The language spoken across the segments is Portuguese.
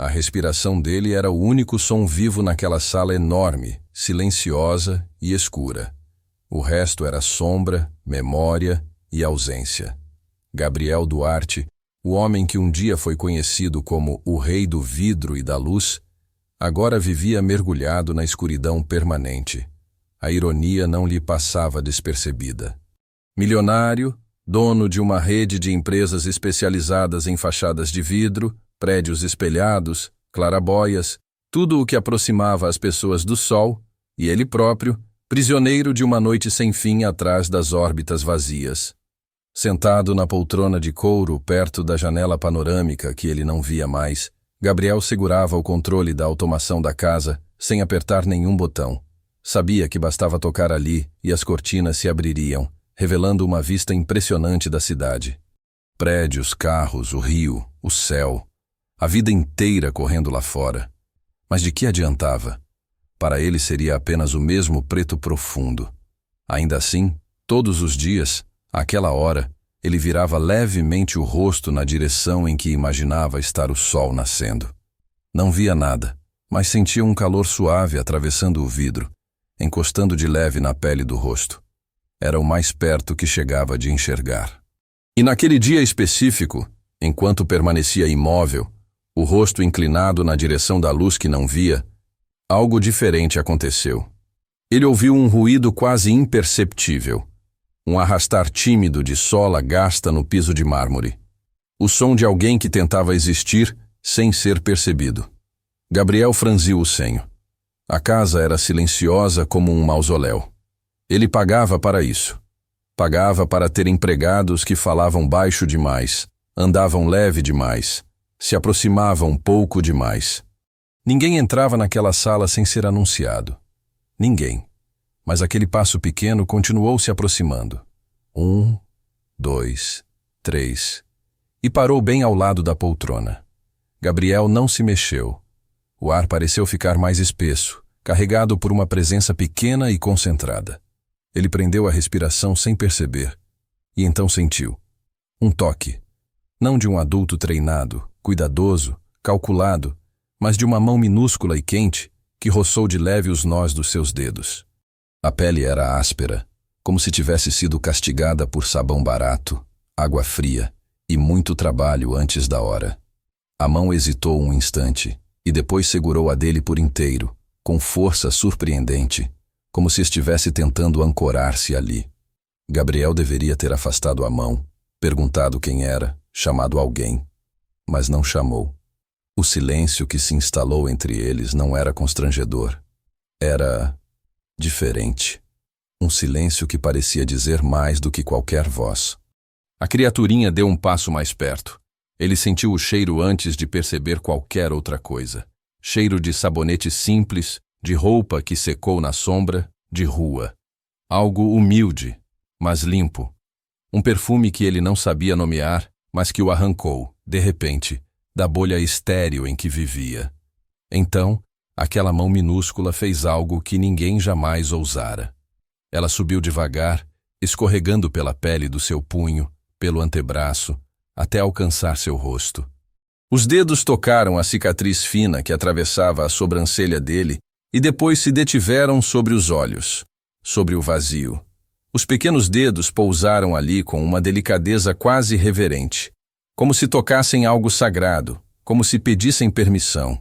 A respiração dele era o único som vivo naquela sala enorme, silenciosa e escura. O resto era sombra, memória e ausência. Gabriel Duarte, o homem que um dia foi conhecido como o rei do vidro e da luz, agora vivia mergulhado na escuridão permanente. A ironia não lhe passava despercebida. Milionário, dono de uma rede de empresas especializadas em fachadas de vidro, prédios espelhados, clarabóias, tudo o que aproximava as pessoas do sol, e ele próprio, prisioneiro de uma noite sem fim atrás das órbitas vazias. Sentado na poltrona de couro perto da janela panorâmica que ele não via mais, Gabriel segurava o controle da automação da casa sem apertar nenhum botão. Sabia que bastava tocar ali e as cortinas se abririam, revelando uma vista impressionante da cidade. Prédios, carros, o rio, o céu, a vida inteira correndo lá fora. Mas de que adiantava? Para ele seria apenas o mesmo preto profundo. Ainda assim, todos os dias, àquela hora, ele virava levemente o rosto na direção em que imaginava estar o sol nascendo. Não via nada, mas sentia um calor suave atravessando o vidro, encostando de leve na pele do rosto. Era o mais perto que chegava de enxergar. E naquele dia específico, enquanto permanecia imóvel, o rosto inclinado na direção da luz que não via, algo diferente aconteceu. Ele ouviu um ruído quase imperceptível, um arrastar tímido de sola gasta no piso de mármore. O som de alguém que tentava existir sem ser percebido. Gabriel franziu o senho. A casa era silenciosa como um mausoléu. Ele pagava para isso. Pagava para ter empregados que falavam baixo demais, andavam leve demais, se aproximavam pouco demais. Ninguém entrava naquela sala sem ser anunciado. Ninguém. Mas aquele passo pequeno continuou se aproximando. 1, 2, 3. E parou bem ao lado da poltrona. Gabriel não se mexeu. O ar pareceu ficar mais espesso, carregado por uma presença pequena e concentrada. Ele prendeu a respiração sem perceber. E então sentiu. Um toque. Não de um adulto treinado, cuidadoso, calculado, mas de uma mão minúscula e quente que roçou de leve os nós dos seus dedos. A pele era áspera, como se tivesse sido castigada por sabão barato, água fria e muito trabalho antes da hora. A mão hesitou um instante e depois segurou a dele por inteiro, com força surpreendente, como se estivesse tentando ancorar-se ali. Gabriel deveria ter afastado a mão, perguntado quem era, chamado alguém, mas não chamou. O silêncio que se instalou entre eles não era constrangedor. Era diferente. Um silêncio que parecia dizer mais do que qualquer voz. A criaturinha deu um passo mais perto. Ele sentiu o cheiro antes de perceber qualquer outra coisa. Cheiro de sabonete simples, de roupa que secou na sombra, de rua. Algo humilde, mas limpo. Um perfume que ele não sabia nomear, mas que o arrancou, de repente, da bolha estéril em que vivia. Então, aquela mão minúscula fez algo que ninguém jamais ousara. Ela subiu devagar, escorregando pela pele do seu punho, pelo antebraço, até alcançar seu rosto. Os dedos tocaram a cicatriz fina que atravessava a sobrancelha dele e depois se detiveram sobre os olhos, sobre o vazio. Os pequenos dedos pousaram ali com uma delicadeza quase reverente, como se tocassem algo sagrado, como se pedissem permissão.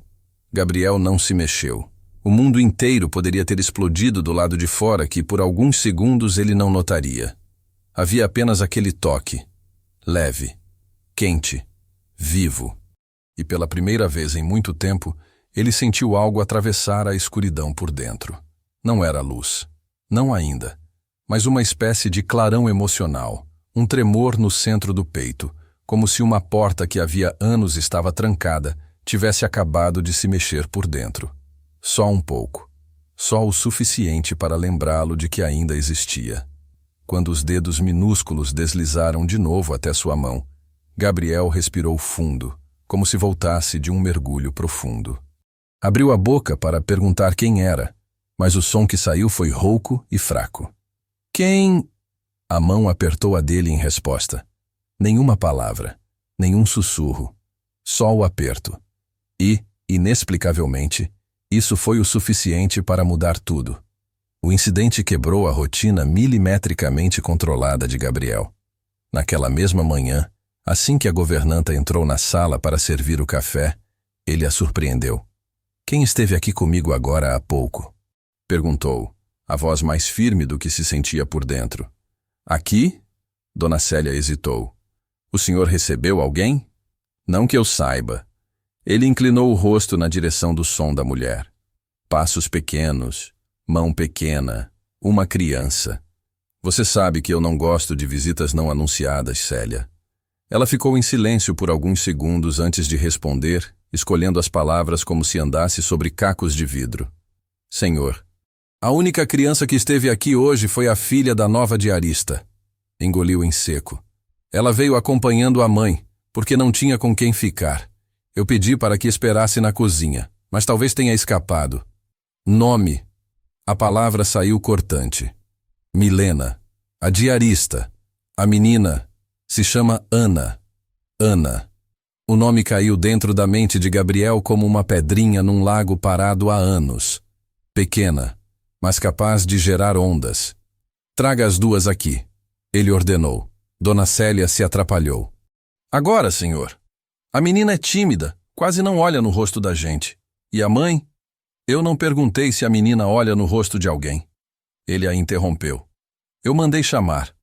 Gabriel não se mexeu. O mundo inteiro poderia ter explodido do lado de fora que por alguns segundos ele não notaria. Havia apenas aquele toque, leve, quente, vivo. E pela primeira vez em muito tempo, ele sentiu algo atravessar a escuridão por dentro. Não era luz, não ainda, mas uma espécie de clarão emocional, um tremor no centro do peito, como se uma porta que havia anos estava trancada tivesse acabado de se mexer por dentro. Só um pouco. Só o suficiente para lembrá-lo de que ainda existia. Quando os dedos minúsculos deslizaram de novo até sua mão, Gabriel respirou fundo, como se voltasse de um mergulho profundo. Abriu a boca para perguntar quem era, mas o som que saiu foi rouco e fraco. Quem? A mão apertou a dele em resposta. Nenhuma palavra, nenhum sussurro, só o aperto. E, inexplicavelmente, isso foi o suficiente para mudar tudo. O incidente quebrou a rotina milimetricamente controlada de Gabriel. Naquela mesma manhã, assim que a governanta entrou na sala para servir o café, ele a surpreendeu. "Quem esteve aqui comigo agora há pouco?" perguntou, a voz mais firme do que se sentia por dentro. "Aqui?" Dona Célia hesitou. "O senhor recebeu alguém?" "Não que eu saiba." Ele inclinou o rosto na direção do som da mulher. Passos pequenos, mão pequena, uma criança. "Você sabe que eu não gosto de visitas não anunciadas, Célia." Ela ficou em silêncio por alguns segundos antes de responder, escolhendo as palavras como se andasse sobre cacos de vidro. "Senhor, a única criança que esteve aqui hoje foi a filha da nova diarista." Engoliu em seco. "Ela veio acompanhando a mãe, porque não tinha com quem ficar. Eu pedi para que esperasse na cozinha, mas talvez tenha escapado." "Nome." A palavra saiu cortante. "Milena, a diarista. A menina se chama Ana." Ana. O nome caiu dentro da mente de Gabriel como uma pedrinha num lago parado há anos. Pequena, mas capaz de gerar ondas. "Traga as duas aqui," ele ordenou. Dona Célia se atrapalhou. "Agora, senhor. A menina é tímida, quase não olha no rosto da gente. E a mãe?" "Eu não perguntei se a menina olha no rosto de alguém." Ele a interrompeu. "Eu mandei chamar."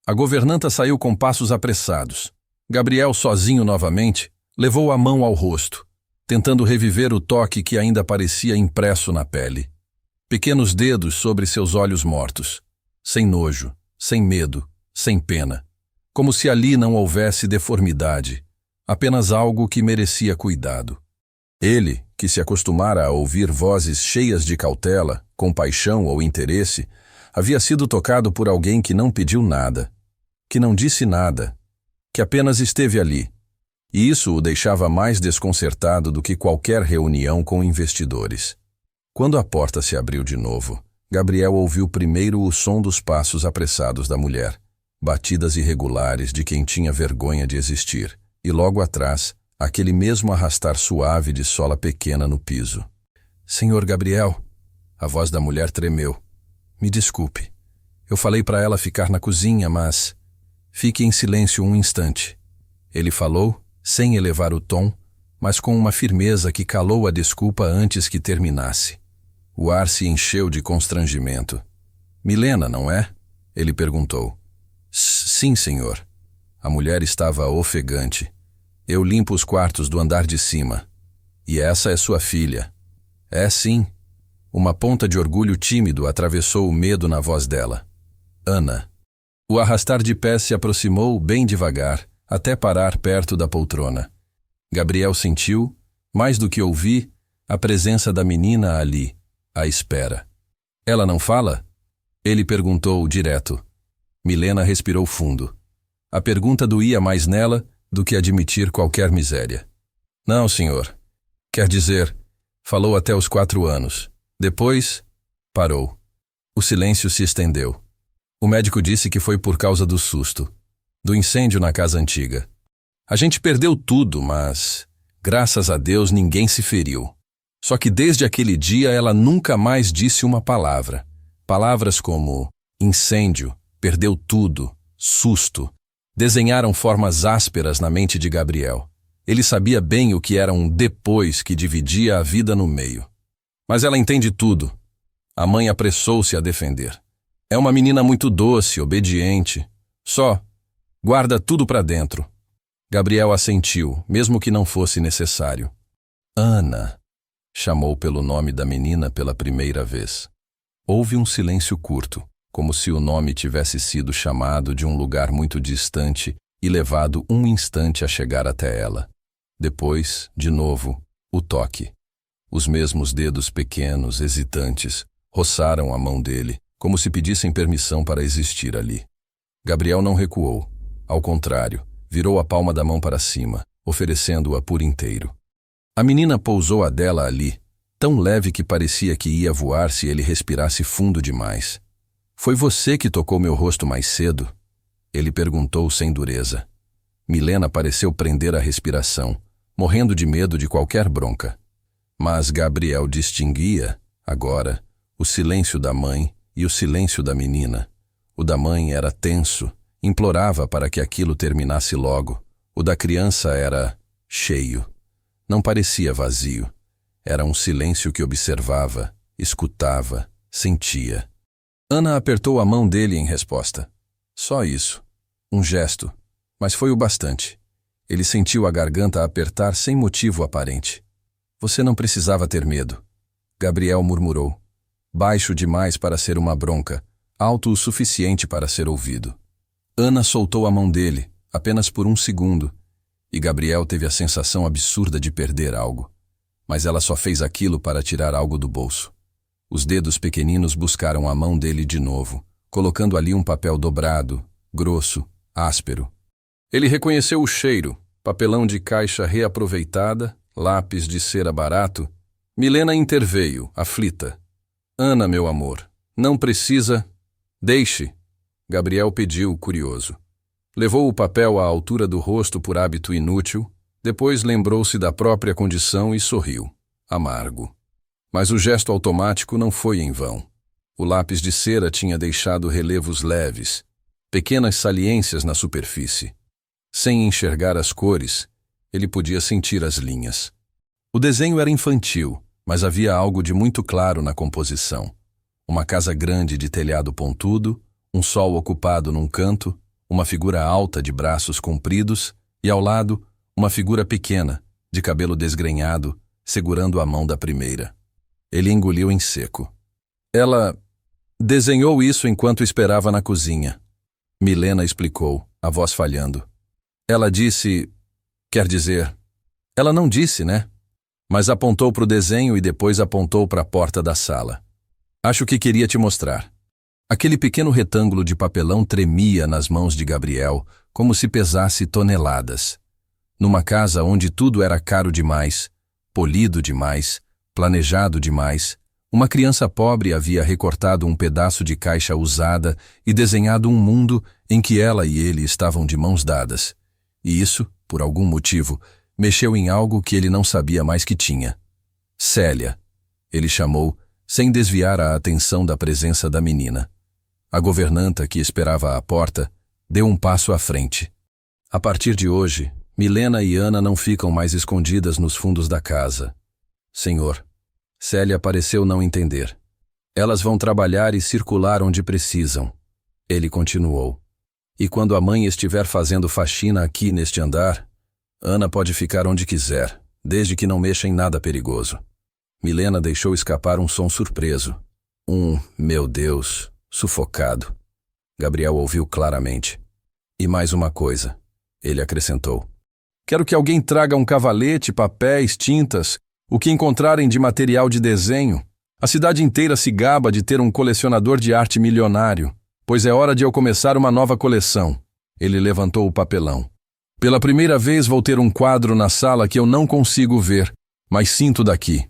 A governanta saiu com passos apressados. Gabriel, sozinho novamente, levou a mão ao rosto, tentando reviver o toque que ainda parecia impresso na pele. Pequenos dedos sobre seus olhos mortos. Sem nojo, sem medo, sem pena. Como se ali não houvesse deformidade, apenas algo que merecia cuidado. Ele, que se acostumara a ouvir vozes cheias de cautela, compaixão ou interesse, havia sido tocado por alguém que não pediu nada, que não disse nada, que apenas esteve ali. E isso o deixava mais desconcertado do que qualquer reunião com investidores. Quando a porta se abriu de novo, Gabriel ouviu primeiro o som dos passos apressados da mulher, batidas irregulares de quem tinha vergonha de existir, e logo atrás, aquele mesmo arrastar suave de sola pequena no piso. "Senhor Gabriel." A voz da mulher tremeu. "Me desculpe. Eu falei para ela ficar na cozinha, mas... Fique em silêncio um instante." Ele falou, sem elevar o tom, mas com uma firmeza que calou a desculpa antes que terminasse. O ar se encheu de constrangimento. "Milena, não é?" ele perguntou. Sim, senhor." A mulher estava ofegante. "Eu limpo os quartos do andar de cima." "E essa é sua filha." "É, sim." Uma ponta de orgulho tímido atravessou o medo na voz dela. "Ana." O arrastar de pés se aproximou bem devagar, até parar perto da poltrona. Gabriel sentiu, mais do que ouvir, a presença da menina ali, à espera. "Ela não fala?" ele perguntou direto. Milena respirou fundo. A pergunta doía mais nela do que admitir qualquer miséria. "Não, senhor. Quer dizer, falou até os 4 anos. Depois, parou." O silêncio se estendeu. O médico disse que foi por causa do susto, do incêndio na casa antiga. "A gente perdeu tudo, mas, graças a Deus, ninguém se feriu. Só que desde aquele dia ela nunca mais disse uma palavra. Palavras como incêndio, perdeu tudo, susto, desenharam formas ásperas na mente de Gabriel. Ele sabia bem o que era um depois que dividia a vida no meio. "Mas ela entende tudo." A mãe apressou-se a defender. "É uma menina muito doce, obediente. Só guarda tudo para dentro." Gabriel assentiu, mesmo que não fosse necessário. "Ana", chamou pelo nome da menina pela primeira vez. Houve um silêncio curto, como se o nome tivesse sido chamado de um lugar muito distante e levado um instante a chegar até ela. Depois, de novo, o toque. Os mesmos dedos pequenos, hesitantes, roçaram a mão dele, como se pedissem permissão para existir ali. Gabriel não recuou. Ao contrário, virou a palma da mão para cima, oferecendo-a por inteiro. A menina pousou a dela ali, tão leve que parecia que ia voar se ele respirasse fundo demais. "Foi você que tocou meu rosto mais cedo?" ele perguntou sem dureza. Milena pareceu prender a respiração, morrendo de medo de qualquer bronca. Mas Gabriel distinguia, agora, o silêncio da mãe e o silêncio da menina. O da mãe era tenso, implorava para que aquilo terminasse logo. O da criança era cheio. Não parecia vazio. Era um silêncio que observava, escutava, sentia. Ana apertou a mão dele em resposta. Só isso. Um gesto. Mas foi o bastante. Ele sentiu a garganta apertar sem motivo aparente. Você não precisava ter medo. Gabriel murmurou. Baixo demais para ser uma bronca, alto o suficiente para ser ouvido. Ana soltou a mão dele, apenas por um segundo, e Gabriel teve a sensação absurda de perder algo. Mas ela só fez aquilo para tirar algo do bolso. Os dedos pequeninos buscaram a mão dele de novo, colocando ali um papel dobrado, grosso, áspero. Ele reconheceu o cheiro, papelão de caixa reaproveitada, lápis de cera barato. Milena interveio, aflita. Ana, meu amor, não precisa... Deixe. Gabriel pediu, curioso. Levou o papel à altura do rosto por hábito inútil, depois lembrou-se da própria condição e sorriu, amargo. Mas o gesto automático não foi em vão. O lápis de cera tinha deixado relevos leves, pequenas saliências na superfície. Sem enxergar as cores, ele podia sentir as linhas. O desenho era infantil, mas havia algo de muito claro na composição. Uma casa grande de telhado pontudo, um sol ocupado num canto, uma figura alta de braços compridos e, ao lado, uma figura pequena, de cabelo desgrenhado, segurando a mão da primeira. Ele engoliu em seco. Ela desenhou isso enquanto esperava na cozinha. Milena explicou, a voz falhando. Ela disse... Quer dizer... Ela não disse, né? Mas apontou para o desenho e depois apontou para a porta da sala. Acho que queria te mostrar. Aquele pequeno retângulo de papelão tremia nas mãos de Gabriel, como se pesasse toneladas. Numa casa onde tudo era caro demais, polido demais, planejado demais, uma criança pobre havia recortado um pedaço de caixa usada e desenhado um mundo em que ela e ele estavam de mãos dadas. E isso, por algum motivo, mexeu em algo que ele não sabia mais que tinha. Célia, ele chamou, sem desviar a atenção da presença da menina. A governanta, que esperava à porta, deu um passo à frente. A partir de hoje, Milena e Ana não ficam mais escondidas nos fundos da casa. Senhor, Célia pareceu não entender. Elas vão trabalhar e circular onde precisam. Ele continuou. E quando a mãe estiver fazendo faxina aqui neste andar, Ana pode ficar onde quiser, desde que não mexa em nada perigoso. Milena deixou escapar um som surpreso. Meu Deus, sufocado. Gabriel ouviu claramente. E mais uma coisa, ele acrescentou. Quero que alguém traga um cavalete, papéis, tintas, o que encontrarem de material de desenho. A cidade inteira se gaba de ter um colecionador de arte milionário, pois é hora de eu começar uma nova coleção. Ele levantou o papelão. Pela primeira vez vou ter um quadro na sala que eu não consigo ver, mas sinto daqui.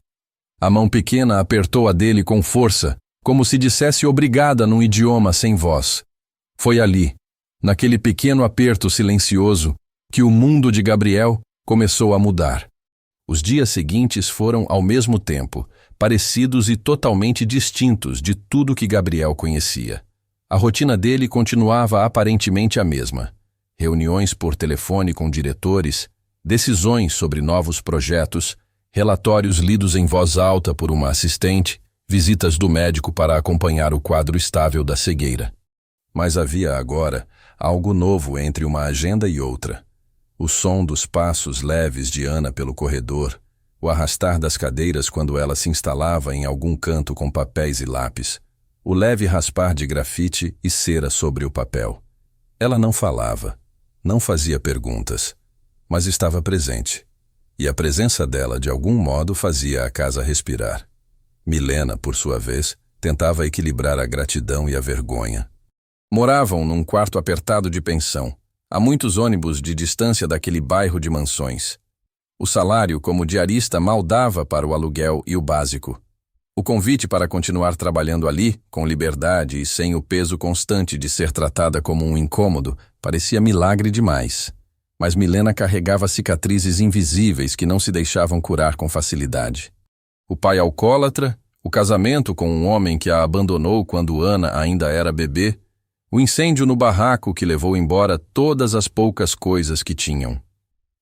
A mão pequena apertou a dele com força, como se dissesse obrigada num idioma sem voz. Foi ali, naquele pequeno aperto silencioso, que o mundo de Gabriel começou a mudar. Os dias seguintes foram, ao mesmo tempo, parecidos e totalmente distintos de tudo que Gabriel conhecia. A rotina dele continuava aparentemente a mesma. Reuniões por telefone com diretores, decisões sobre novos projetos, relatórios lidos em voz alta por uma assistente, visitas do médico para acompanhar o quadro estável da cegueira. Mas havia agora algo novo entre uma agenda e outra. O som dos passos leves de Ana pelo corredor, o arrastar das cadeiras quando ela se instalava em algum canto com papéis e lápis, o leve raspar de grafite e cera sobre o papel. Ela não falava, não fazia perguntas, mas estava presente. E a presença dela, de algum modo, fazia a casa respirar. Milena, por sua vez, tentava equilibrar a gratidão e a vergonha. Moravam num quarto apertado de pensão, a muitos ônibus de distância daquele bairro de mansões. O salário, como diarista, mal dava para o aluguel e o básico. O convite para continuar trabalhando ali, com liberdade e sem o peso constante de ser tratada como um incômodo, parecia milagre demais. Mas Milena carregava cicatrizes invisíveis que não se deixavam curar com facilidade. O pai alcoólatra, o casamento com um homem que a abandonou quando Ana ainda era bebê, o incêndio no barraco que levou embora todas as poucas coisas que tinham.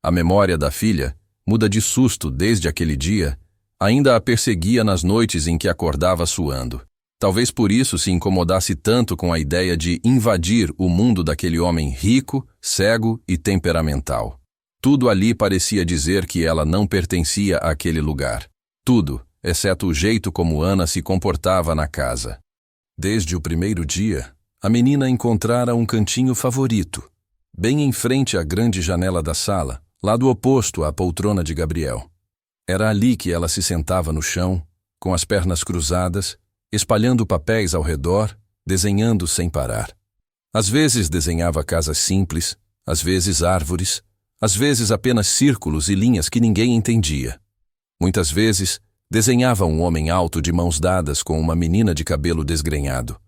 A memória da filha, muda de susto desde aquele dia, ainda a perseguia nas noites em que acordava suando. Talvez por isso se incomodasse tanto com a ideia de invadir o mundo daquele homem rico, cego e temperamental. Tudo ali parecia dizer que ela não pertencia àquele lugar. Tudo, exceto o jeito como Ana se comportava na casa. Desde o primeiro dia, a menina encontrara um cantinho favorito, bem em frente à grande janela da sala, lado oposto à poltrona de Gabriel. Era ali que ela se sentava no chão, com as pernas cruzadas, espalhando papéis ao redor, desenhando sem parar. Às vezes desenhava casas simples, às vezes árvores, às vezes apenas círculos e linhas que ninguém entendia. Muitas vezes desenhava um homem alto de mãos dadas com uma menina de cabelo desgrenhado.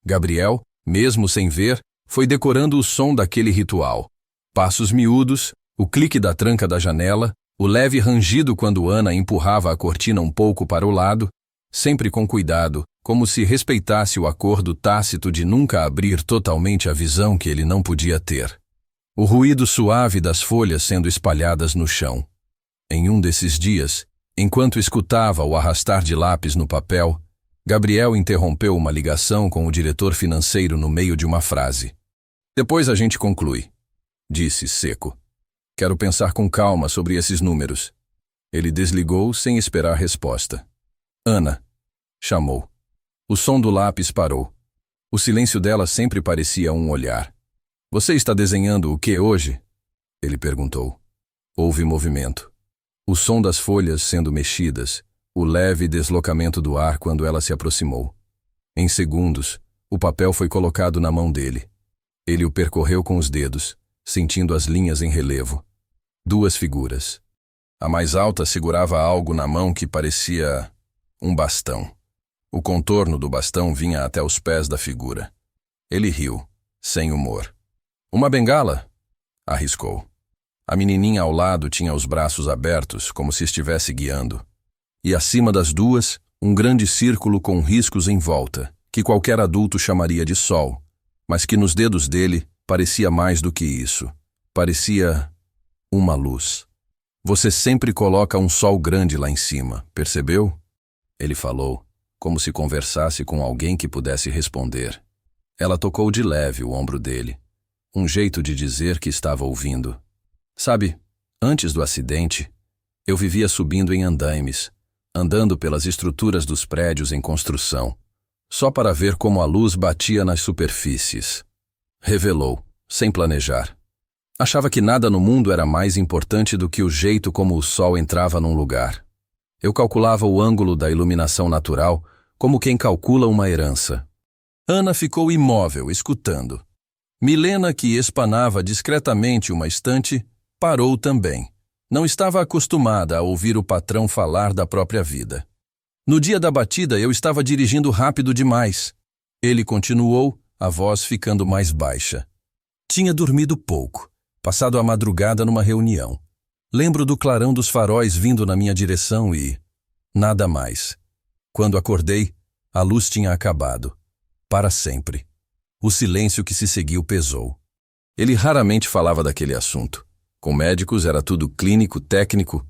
Gabriel, mesmo sem ver, foi decorando o som daquele ritual. Passos miúdos, o clique da tranca da janela, o leve rangido quando Ana empurrava a cortina um pouco para o lado, sempre com cuidado, como se respeitasse o acordo tácito de nunca abrir totalmente a visão que ele não podia ter. O ruído suave das folhas sendo espalhadas no chão. Em um desses dias, enquanto escutava o arrastar de lápis no papel, Gabriel interrompeu uma ligação com o diretor financeiro no meio de uma frase. "Depois a gente conclui", disse seco. "Quero pensar com calma sobre esses números." Ele desligou sem esperar resposta. "Ana", chamou. O som do lápis parou. O silêncio dela sempre parecia um olhar. "Você está desenhando o que hoje?" ele perguntou. Houve movimento. O som das folhas sendo mexidas, o leve deslocamento do ar quando ela se aproximou. Em segundos, o papel foi colocado na mão dele. Ele o percorreu com os dedos, sentindo as linhas em relevo. 2 figuras. A mais alta segurava algo na mão que parecia um bastão. O contorno do bastão vinha até os pés da figura. Ele riu, sem humor. "Uma bengala?" arriscou. A menininha ao lado tinha os braços abertos, como se estivesse guiando. E acima das duas, um grande círculo com riscos em volta, que qualquer adulto chamaria de sol, mas que nos dedos dele parecia mais do que isso. Parecia uma luz. "Você sempre coloca um sol grande lá em cima, percebeu?" ele falou, como se conversasse com alguém que pudesse responder. Ela tocou de leve o ombro dele, um jeito de dizer que estava ouvindo. "Sabe, antes do acidente, eu vivia subindo em andaimes, andando pelas estruturas dos prédios em construção, só para ver como a luz batia nas superfícies." Revelou, sem planejar. Achava que nada no mundo era mais importante do que o jeito como o sol entrava num lugar. Eu calculava o ângulo da iluminação natural como quem calcula uma herança. Ana ficou imóvel, escutando. Milena, que espanava discretamente uma estante, parou também. Não estava acostumada a ouvir o patrão falar da própria vida. "No dia da batida eu estava dirigindo rápido demais." Ele continuou, a voz ficando mais baixa. "Tinha dormido pouco, passado a madrugada numa reunião. Lembro do clarão dos faróis vindo na minha direção e... nada mais. Quando acordei, a luz tinha acabado. Para sempre. O silêncio que se seguiu pesou." Ele raramente falava daquele assunto. Com médicos era tudo clínico, técnico.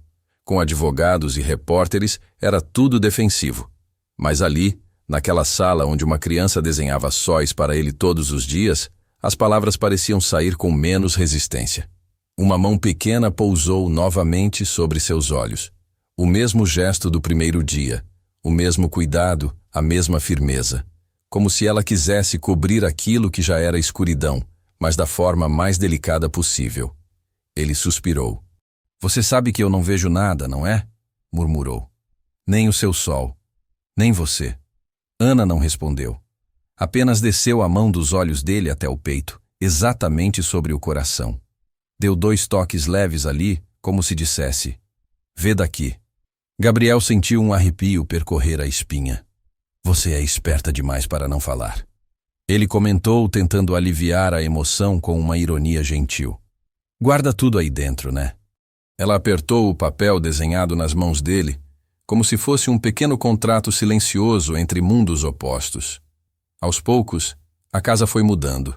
Com advogados e repórteres era tudo defensivo. Mas ali, naquela sala onde uma criança desenhava sóis para ele todos os dias, as palavras pareciam sair com menos resistência. Uma mão pequena pousou novamente sobre seus olhos. O mesmo gesto do primeiro dia, o mesmo cuidado, a mesma firmeza. Como se ela quisesse cobrir aquilo que já era escuridão, mas da forma mais delicada possível. Ele suspirou. "Você sabe que eu não vejo nada, não é?" murmurou. "Nem o seu sol. Nem você." Ana não respondeu. Apenas desceu a mão dos olhos dele até o peito, exatamente sobre o coração. Deu 2 toques leves ali, como se dissesse: "Vê daqui." Gabriel sentiu um arrepio percorrer a espinha. "Você é esperta demais para não falar." Ele comentou, tentando aliviar a emoção com uma ironia gentil. "Guarda tudo aí dentro, né?" Ela apertou o papel desenhado nas mãos dele, como se fosse um pequeno contrato silencioso entre mundos opostos. Aos poucos, a casa foi mudando.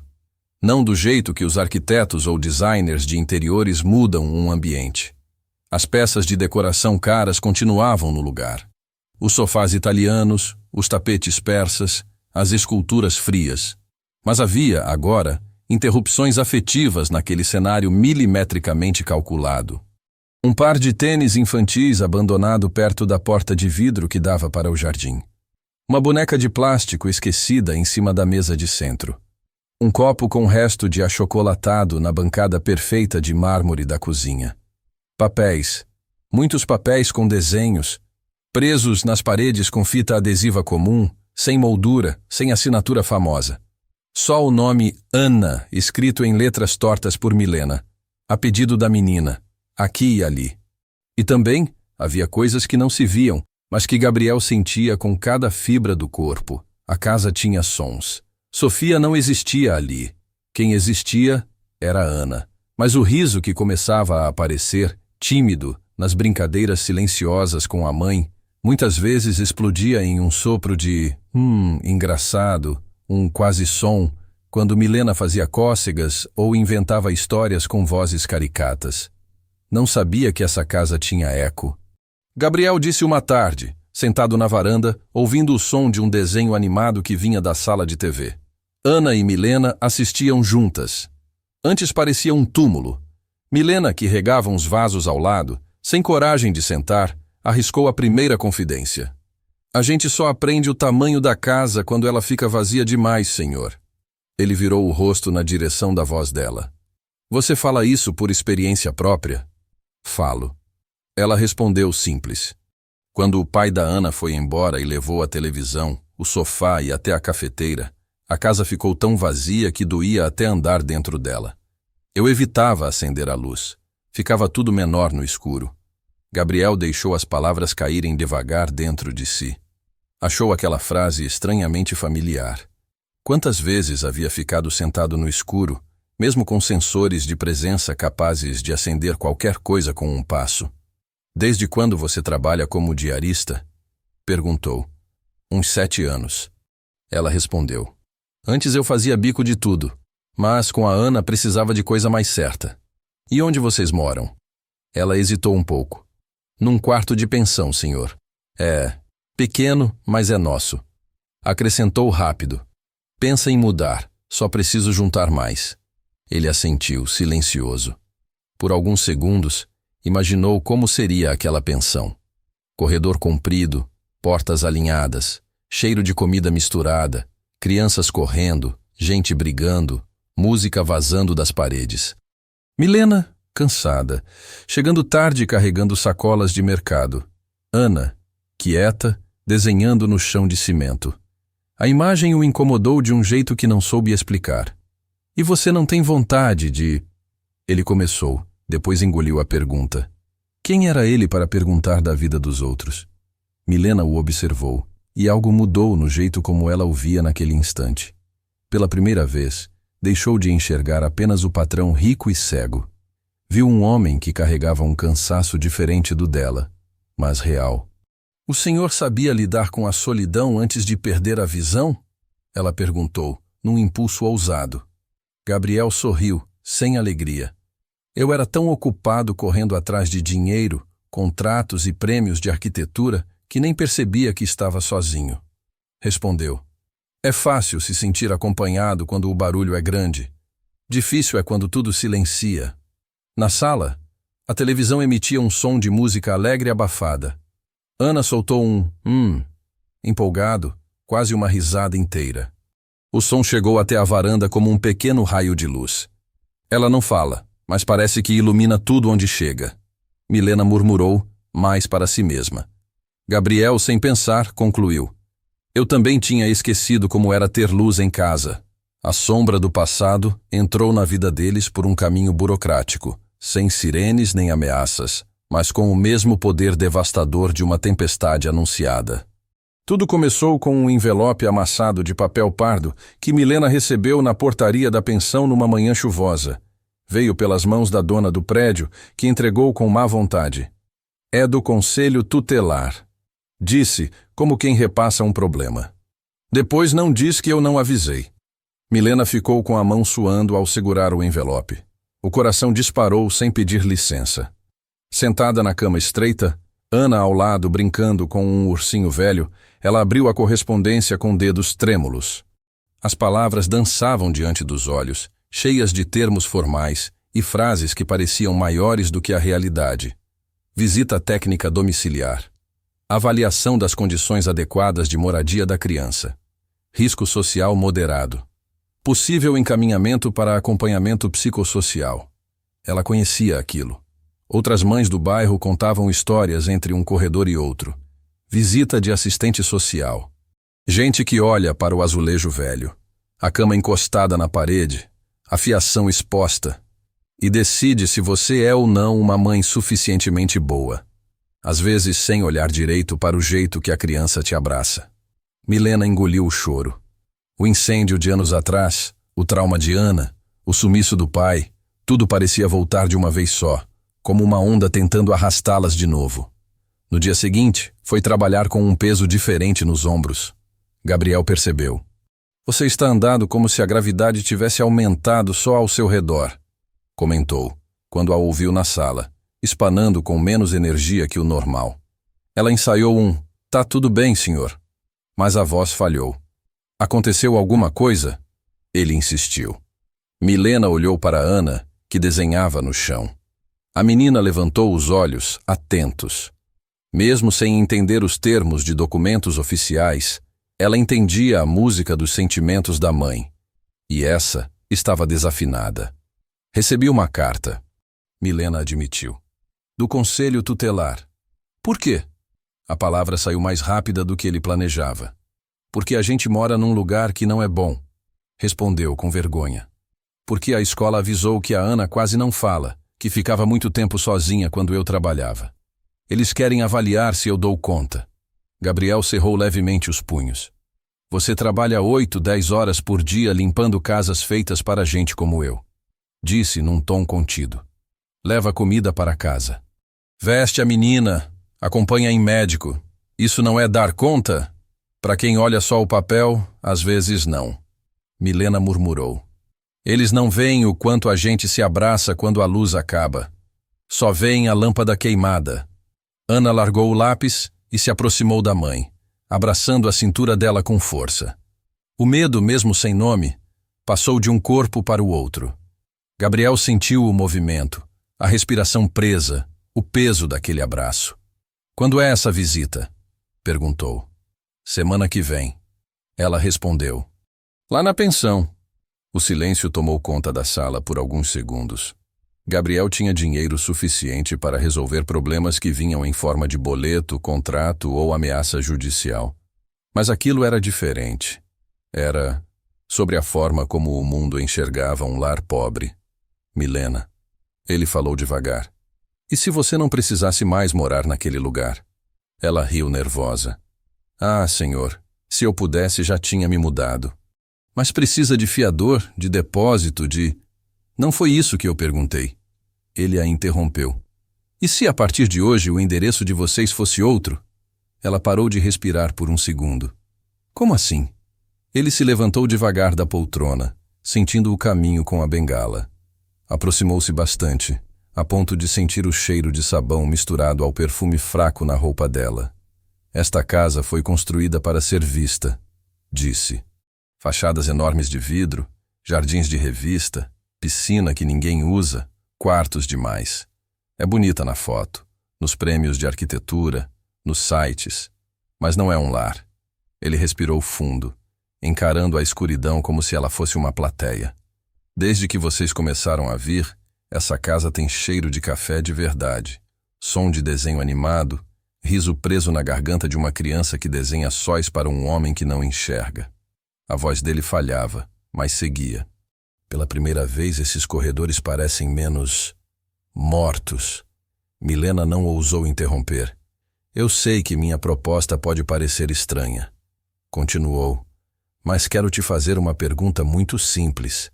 Não do jeito que os arquitetos ou designers de interiores mudam um ambiente. As peças de decoração caras continuavam no lugar. Os sofás italianos, os tapetes persas, as esculturas frias. Mas havia, agora, interrupções afetivas naquele cenário milimetricamente calculado. Um par de tênis infantis abandonado perto da porta de vidro que dava para o jardim. Uma boneca de plástico esquecida em cima da mesa de centro. Um copo com resto de achocolatado na bancada perfeita de mármore da cozinha. Papéis. Muitos papéis com desenhos, presos nas paredes com fita adesiva comum, sem moldura, sem assinatura famosa. Só o nome Ana escrito em letras tortas por Milena, a pedido da menina, aqui e ali. E também havia coisas que não se viam, mas que Gabriel sentia com cada fibra do corpo. A casa tinha sons. Sofia não existia ali. Quem existia era Ana. Mas o riso que começava a aparecer, tímido, nas brincadeiras silenciosas com a mãe, muitas vezes explodia em um sopro de engraçado, um quase som, quando Milena fazia cócegas ou inventava histórias com vozes caricatas. Não sabia que essa casa tinha eco. Gabriel disse uma tarde, sentado na varanda, ouvindo o som de um desenho animado que vinha da sala de TV. Ana e Milena assistiam juntas. Antes parecia um túmulo. Milena, que regava uns vasos ao lado, sem coragem de sentar, arriscou a primeira confidência. A gente só aprende o tamanho da casa quando ela fica vazia demais, senhor. Ele virou o rosto na direção da voz dela. Você fala isso por experiência própria? Falo. Ela respondeu simples. Quando o pai da Ana foi embora e levou a televisão, o sofá e até a cafeteira, a casa ficou tão vazia que doía até andar dentro dela. Eu evitava acender a luz. Ficava tudo menor no escuro. Gabriel deixou as palavras caírem devagar dentro de si. Achou aquela frase estranhamente familiar. Quantas vezes havia ficado sentado no escuro, mesmo com sensores de presença capazes de acender qualquer coisa com um passo? Desde quando você trabalha como diarista? Perguntou. Uns 7 anos. Ela respondeu. Antes eu fazia bico de tudo, mas com a Ana precisava de coisa mais certa. E onde vocês moram? Ela hesitou um pouco. Num quarto de pensão, senhor. É pequeno, mas é nosso. Acrescentou rápido. Pensa em mudar, só preciso juntar mais. Ele assentiu, silencioso. Por alguns segundos, imaginou como seria aquela pensão. Corredor comprido, portas alinhadas, cheiro de comida misturada, crianças correndo, gente brigando, música vazando das paredes. Milena, cansada, chegando tarde carregando sacolas de mercado. Ana, quieta, desenhando no chão de cimento. A imagem o incomodou de um jeito que não soube explicar. E você não tem vontade de... Ele começou, depois engoliu a pergunta. Quem era ele para perguntar da vida dos outros? Milena o observou, e algo mudou no jeito como ela o via naquele instante. Pela primeira vez, deixou de enxergar apenas o patrão rico e cego. Viu um homem que carregava um cansaço diferente do dela, mas real. O senhor sabia lidar com a solidão antes de perder a visão? Ela perguntou, num impulso ousado. Gabriel sorriu, sem alegria. Eu era tão ocupado correndo atrás de dinheiro, contratos e prêmios de arquitetura que nem percebia que estava sozinho. Respondeu. É fácil se sentir acompanhado quando o barulho é grande. Difícil é quando tudo silencia. Na sala, a televisão emitia um som de música alegre e abafada. Ana soltou empolgado, quase uma risada inteira. O som chegou até a varanda como um pequeno raio de luz. Ela não fala, mas parece que ilumina tudo onde chega. Milena murmurou, mais para si mesma. Gabriel, sem pensar, concluiu. Eu também tinha esquecido como era ter luz em casa. A sombra do passado entrou na vida deles por um caminho burocrático, sem sirenes nem ameaças, mas com o mesmo poder devastador de uma tempestade anunciada. Tudo começou com um envelope amassado de papel pardo que Milena recebeu na portaria da pensão numa manhã chuvosa. Veio pelas mãos da dona do prédio, que entregou com má vontade. É do Conselho Tutelar. Disse, como quem repassa um problema. Depois não diz que eu não avisei. Milena ficou com a mão suando ao segurar o envelope. O coração disparou sem pedir licença. Sentada na cama estreita, Ana ao lado brincando com um ursinho velho, ela abriu a correspondência com dedos trêmulos. As palavras dançavam diante dos olhos, cheias de termos formais e frases que pareciam maiores do que a realidade. Visita técnica domiciliar. Avaliação das condições adequadas de moradia da criança. Risco social moderado. Possível encaminhamento para acompanhamento psicossocial. Ela conhecia aquilo. Outras mães do bairro contavam histórias entre um corredor e outro. Visita de assistente social. Gente que olha para o azulejo velho, a cama encostada na parede, a fiação exposta, e decide se você é ou não uma mãe suficientemente boa. Às vezes sem olhar direito para o jeito que a criança te abraça. Milena engoliu o choro. O incêndio de anos atrás, o trauma de Ana, o sumiço do pai, tudo parecia voltar de uma vez só, como uma onda tentando arrastá-las de novo. No dia seguinte, foi trabalhar com um peso diferente nos ombros. Gabriel percebeu. Você está andando como se a gravidade tivesse aumentado só ao seu redor, comentou, quando a ouviu na sala, espanando com menos energia que o normal. Ela ensaiou tá tudo bem, senhor. Mas a voz falhou. Aconteceu alguma coisa? Ele insistiu. Milena olhou para Ana, que desenhava no chão. A menina levantou os olhos, atentos. Mesmo sem entender os termos de documentos oficiais, ela entendia a música dos sentimentos da mãe. E essa estava desafinada. Recebi uma carta. Milena admitiu. Do Conselho Tutelar. Por quê? A palavra saiu mais rápida do que ele planejava. Porque a gente mora num lugar que não é bom. Respondeu com vergonha. Porque a escola avisou que a Ana quase não fala, que ficava muito tempo sozinha quando eu trabalhava. Eles querem avaliar se eu dou conta. Gabriel cerrou levemente os punhos. Você trabalha 8, 10 horas por dia limpando casas feitas para gente como eu. Disse num tom contido. Leva comida para casa. Veste a menina, acompanha em médico. Isso não é dar conta? Para quem olha só o papel, às vezes não. Milena murmurou. Eles não veem o quanto a gente se abraça quando a luz acaba. Só veem a lâmpada queimada. Ana largou o lápis e se aproximou da mãe, abraçando a cintura dela com força. O medo, mesmo sem nome, passou de um corpo para o outro. Gabriel sentiu o movimento, a respiração presa, o peso daquele abraço. Quando é essa visita? Perguntou. Semana que vem. Ela respondeu. Lá na pensão. O silêncio tomou conta da sala por alguns segundos. Gabriel tinha dinheiro suficiente para resolver problemas que vinham em forma de boleto, contrato ou ameaça judicial. Mas aquilo era diferente. Era sobre a forma como o mundo enxergava um lar pobre. Milena. Ele falou devagar. E se você não precisasse mais morar naquele lugar? Ela riu nervosa. Ah, senhor, se eu pudesse já tinha me mudado. Mas precisa de fiador, de depósito, de... Não foi isso que eu perguntei. Ele a interrompeu. E se a partir de hoje o endereço de vocês fosse outro? Ela parou de respirar por um segundo. Como assim? Ele se levantou devagar da poltrona, sentindo o caminho com a bengala. Aproximou-se bastante, a ponto de sentir o cheiro de sabão misturado ao perfume fraco na roupa dela. Esta casa foi construída para ser vista, disse. Fachadas enormes de vidro, jardins de revista, piscina que ninguém usa, quartos demais. É bonita na foto, nos prêmios de arquitetura, nos sites, mas não é um lar. Ele respirou fundo, encarando a escuridão como se ela fosse uma plateia. Desde que vocês começaram a vir, essa casa tem cheiro de café de verdade, som de desenho animado, riso preso na garganta de uma criança que desenha sóis para um homem que não enxerga. A voz dele falhava, mas seguia. Pela primeira vez, esses corredores parecem menos... mortos. Milena não ousou interromper. Eu sei que minha proposta pode parecer estranha. Continuou. Mas quero te fazer uma pergunta muito simples.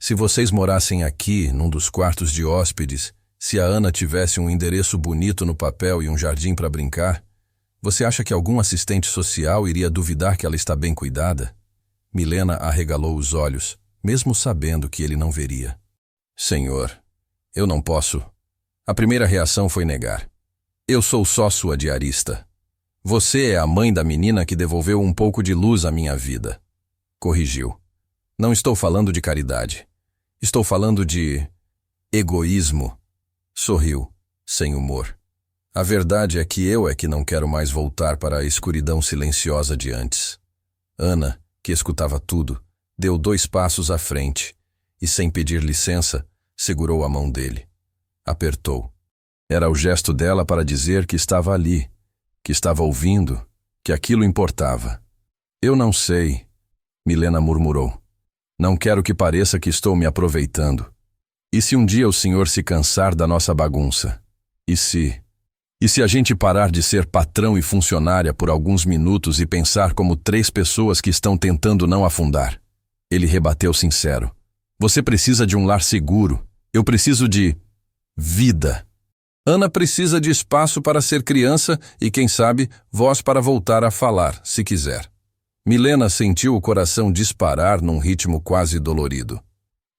Se vocês morassem aqui, num dos quartos de hóspedes, se a Ana tivesse um endereço bonito no papel e um jardim para brincar, Você acha que algum assistente social iria duvidar que ela está bem cuidada? Milena arregalou os olhos, mesmo sabendo que ele não veria. Senhor, eu não posso. A primeira reação foi negar. Eu sou só sua diarista. Você é a mãe da menina que devolveu um pouco de luz à minha vida. Corrigiu. Não estou falando de caridade. Estou falando de egoísmo. Sorriu, sem humor. A verdade é que eu é que não quero mais voltar para a escuridão silenciosa de antes. Ana, que escutava tudo, deu 2 passos à frente e, sem pedir licença, segurou a mão dele. Apertou. Era o gesto dela para dizer que estava ali, que estava ouvindo, que aquilo importava. Eu não sei, Milena murmurou. Não quero que pareça que estou me aproveitando. E se um dia o senhor se cansar da nossa bagunça? E se a gente parar de ser patrão e funcionária por alguns minutos e pensar como 3 pessoas que estão tentando não afundar? Ele rebateu sincero. Você precisa de um lar seguro. Eu preciso de vida. Ana precisa de espaço para ser criança e, quem sabe, voz para voltar a falar, se quiser. Milena sentiu o coração disparar num ritmo quase dolorido.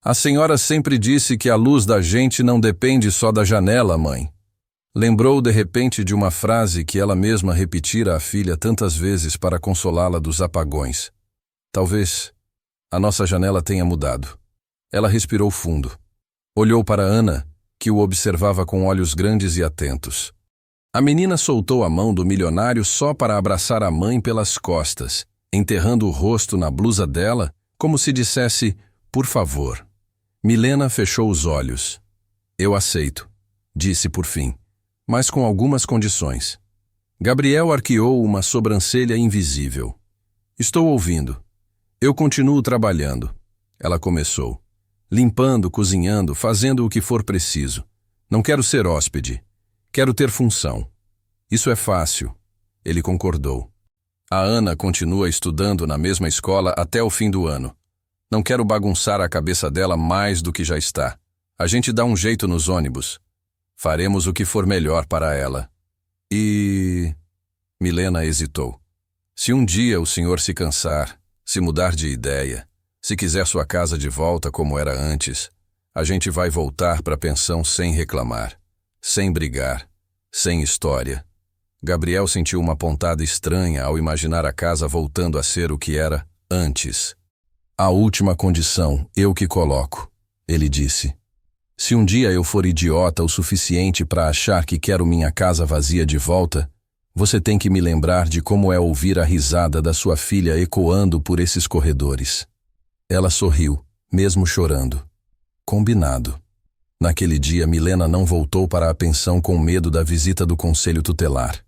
A senhora sempre disse que a luz da gente não depende só da janela, mãe. Lembrou de repente de uma frase que ela mesma repetira à filha tantas vezes para consolá-la dos apagões. Talvez a nossa janela tenha mudado. Ela respirou fundo. Olhou para Ana, que o observava com olhos grandes e atentos. A menina soltou a mão do milionário só para abraçar a mãe pelas costas, enterrando o rosto na blusa dela, como se dissesse, por favor. Milena fechou os olhos. Eu aceito, disse por fim, mas com algumas condições. Gabriel arqueou uma sobrancelha invisível. Estou ouvindo. Eu continuo trabalhando. Ela começou. Limpando, cozinhando, fazendo o que for preciso. Não quero ser hóspede. Quero ter função. Isso é fácil. Ele concordou. A Ana continua estudando na mesma escola até o fim do ano. Não quero bagunçar a cabeça dela mais do que já está. A gente dá um jeito nos ônibus. Faremos o que for melhor para ela. E... Milena hesitou. Se um dia o senhor se cansar, se mudar de ideia, se quiser sua casa de volta como era antes, a gente vai voltar para a pensão sem reclamar, sem brigar, sem história. Gabriel sentiu uma pontada estranha ao imaginar a casa voltando a ser o que era antes. A última condição, eu que coloco, ele disse. Se um dia eu for idiota o suficiente para achar que quero minha casa vazia de volta, você tem que me lembrar de como é ouvir a risada da sua filha ecoando por esses corredores. Ela sorriu, mesmo chorando. Combinado. Naquele dia, Milena não voltou para a pensão com medo da visita do conselho tutelar.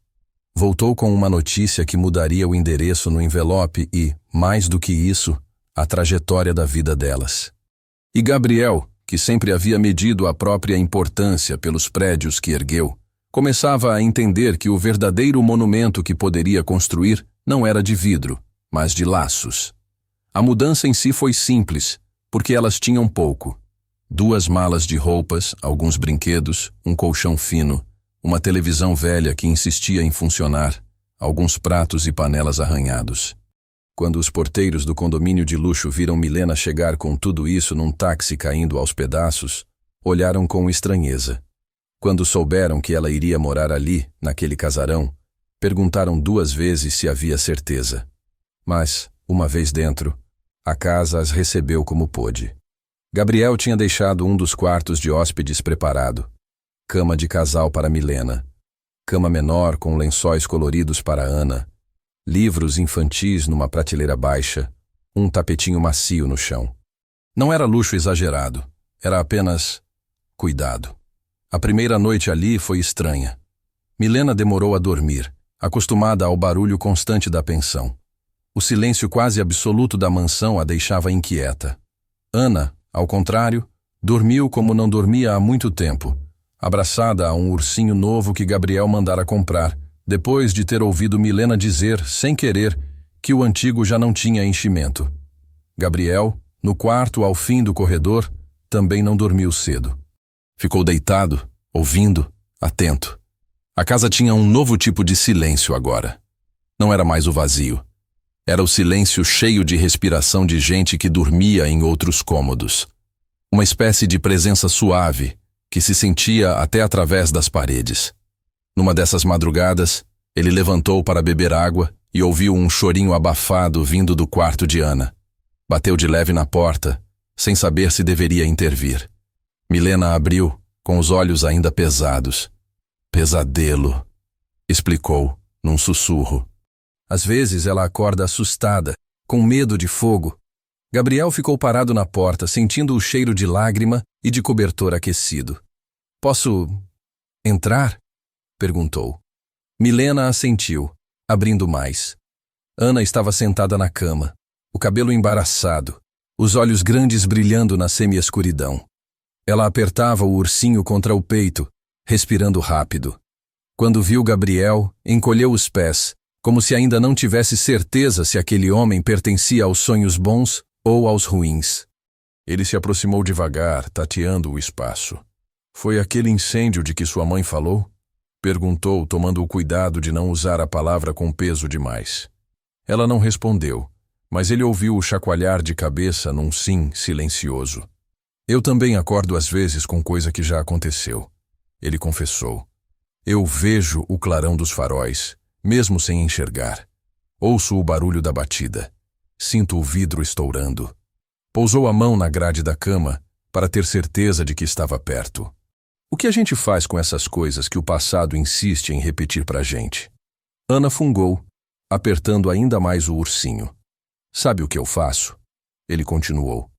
Voltou com uma notícia que mudaria o endereço no envelope e, mais do que isso, a trajetória da vida delas. E Gabriel, que sempre havia medido a própria importância pelos prédios que ergueu, começava a entender que o verdadeiro monumento que poderia construir não era de vidro, mas de laços. A mudança em si foi simples, porque elas tinham pouco. 2 malas de roupas, alguns brinquedos, um colchão fino, uma televisão velha que insistia em funcionar, alguns pratos e panelas arranhados. Quando os porteiros do condomínio de luxo viram Milena chegar com tudo isso num táxi caindo aos pedaços, olharam com estranheza. Quando souberam que ela iria morar ali, naquele casarão, perguntaram 2 vezes se havia certeza. Mas, uma vez dentro, a casa as recebeu como pôde. Gabriel tinha deixado um dos quartos de hóspedes preparado. Cama de casal para Milena. Cama menor com lençóis coloridos para Ana. Livros infantis numa prateleira baixa. Um tapetinho macio no chão. Não era luxo exagerado. Era apenas cuidado. A primeira noite ali foi estranha. Milena demorou a dormir, acostumada ao barulho constante da pensão. O silêncio quase absoluto da mansão a deixava inquieta. Ana, ao contrário, dormiu como não dormia há muito tempo, abraçada a um ursinho novo que Gabriel mandara comprar, depois de ter ouvido Milena dizer, sem querer, que o antigo já não tinha enchimento. Gabriel, no quarto ao fim do corredor, também não dormiu cedo. Ficou deitado, ouvindo, atento. A casa tinha um novo tipo de silêncio agora. Não era mais o vazio. Era o silêncio cheio de respiração de gente que dormia em outros cômodos. Uma espécie de presença suave que se sentia até através das paredes. Numa dessas madrugadas, ele levantou para beber água e ouviu um chorinho abafado vindo do quarto de Ana. Bateu de leve na porta, sem saber se deveria intervir. Milena abriu, com os olhos ainda pesados. Pesadelo, explicou, num sussurro. Às vezes ela acorda assustada, com medo de fogo. Gabriel ficou parado na porta, sentindo o cheiro de lágrima e de cobertor aquecido. Posso entrar? Perguntou. Milena assentiu, abrindo mais. Ana estava sentada na cama, o cabelo embaraçado, os olhos grandes brilhando na semi-escuridão. Ela apertava o ursinho contra o peito, respirando rápido. Quando viu Gabriel, encolheu os pés, como se ainda não tivesse certeza se aquele homem pertencia aos sonhos bons ou aos ruins. Ele se aproximou devagar, tateando o espaço. Foi aquele incêndio de que sua mãe falou? Perguntou, tomando o cuidado de não usar a palavra com peso demais. Ela não respondeu, mas ele ouviu o chacoalhar de cabeça num sim silencioso. Eu também acordo às vezes com coisa que já aconteceu. Ele confessou. Eu vejo o clarão dos faróis, mesmo sem enxergar. Ouço o barulho da batida. Sinto o vidro estourando. Pousou a mão na grade da cama para ter certeza de que estava perto. O que a gente faz com essas coisas que o passado insiste em repetir pra gente? Ana fungou, apertando ainda mais o ursinho. Sabe o que eu faço? Ele continuou.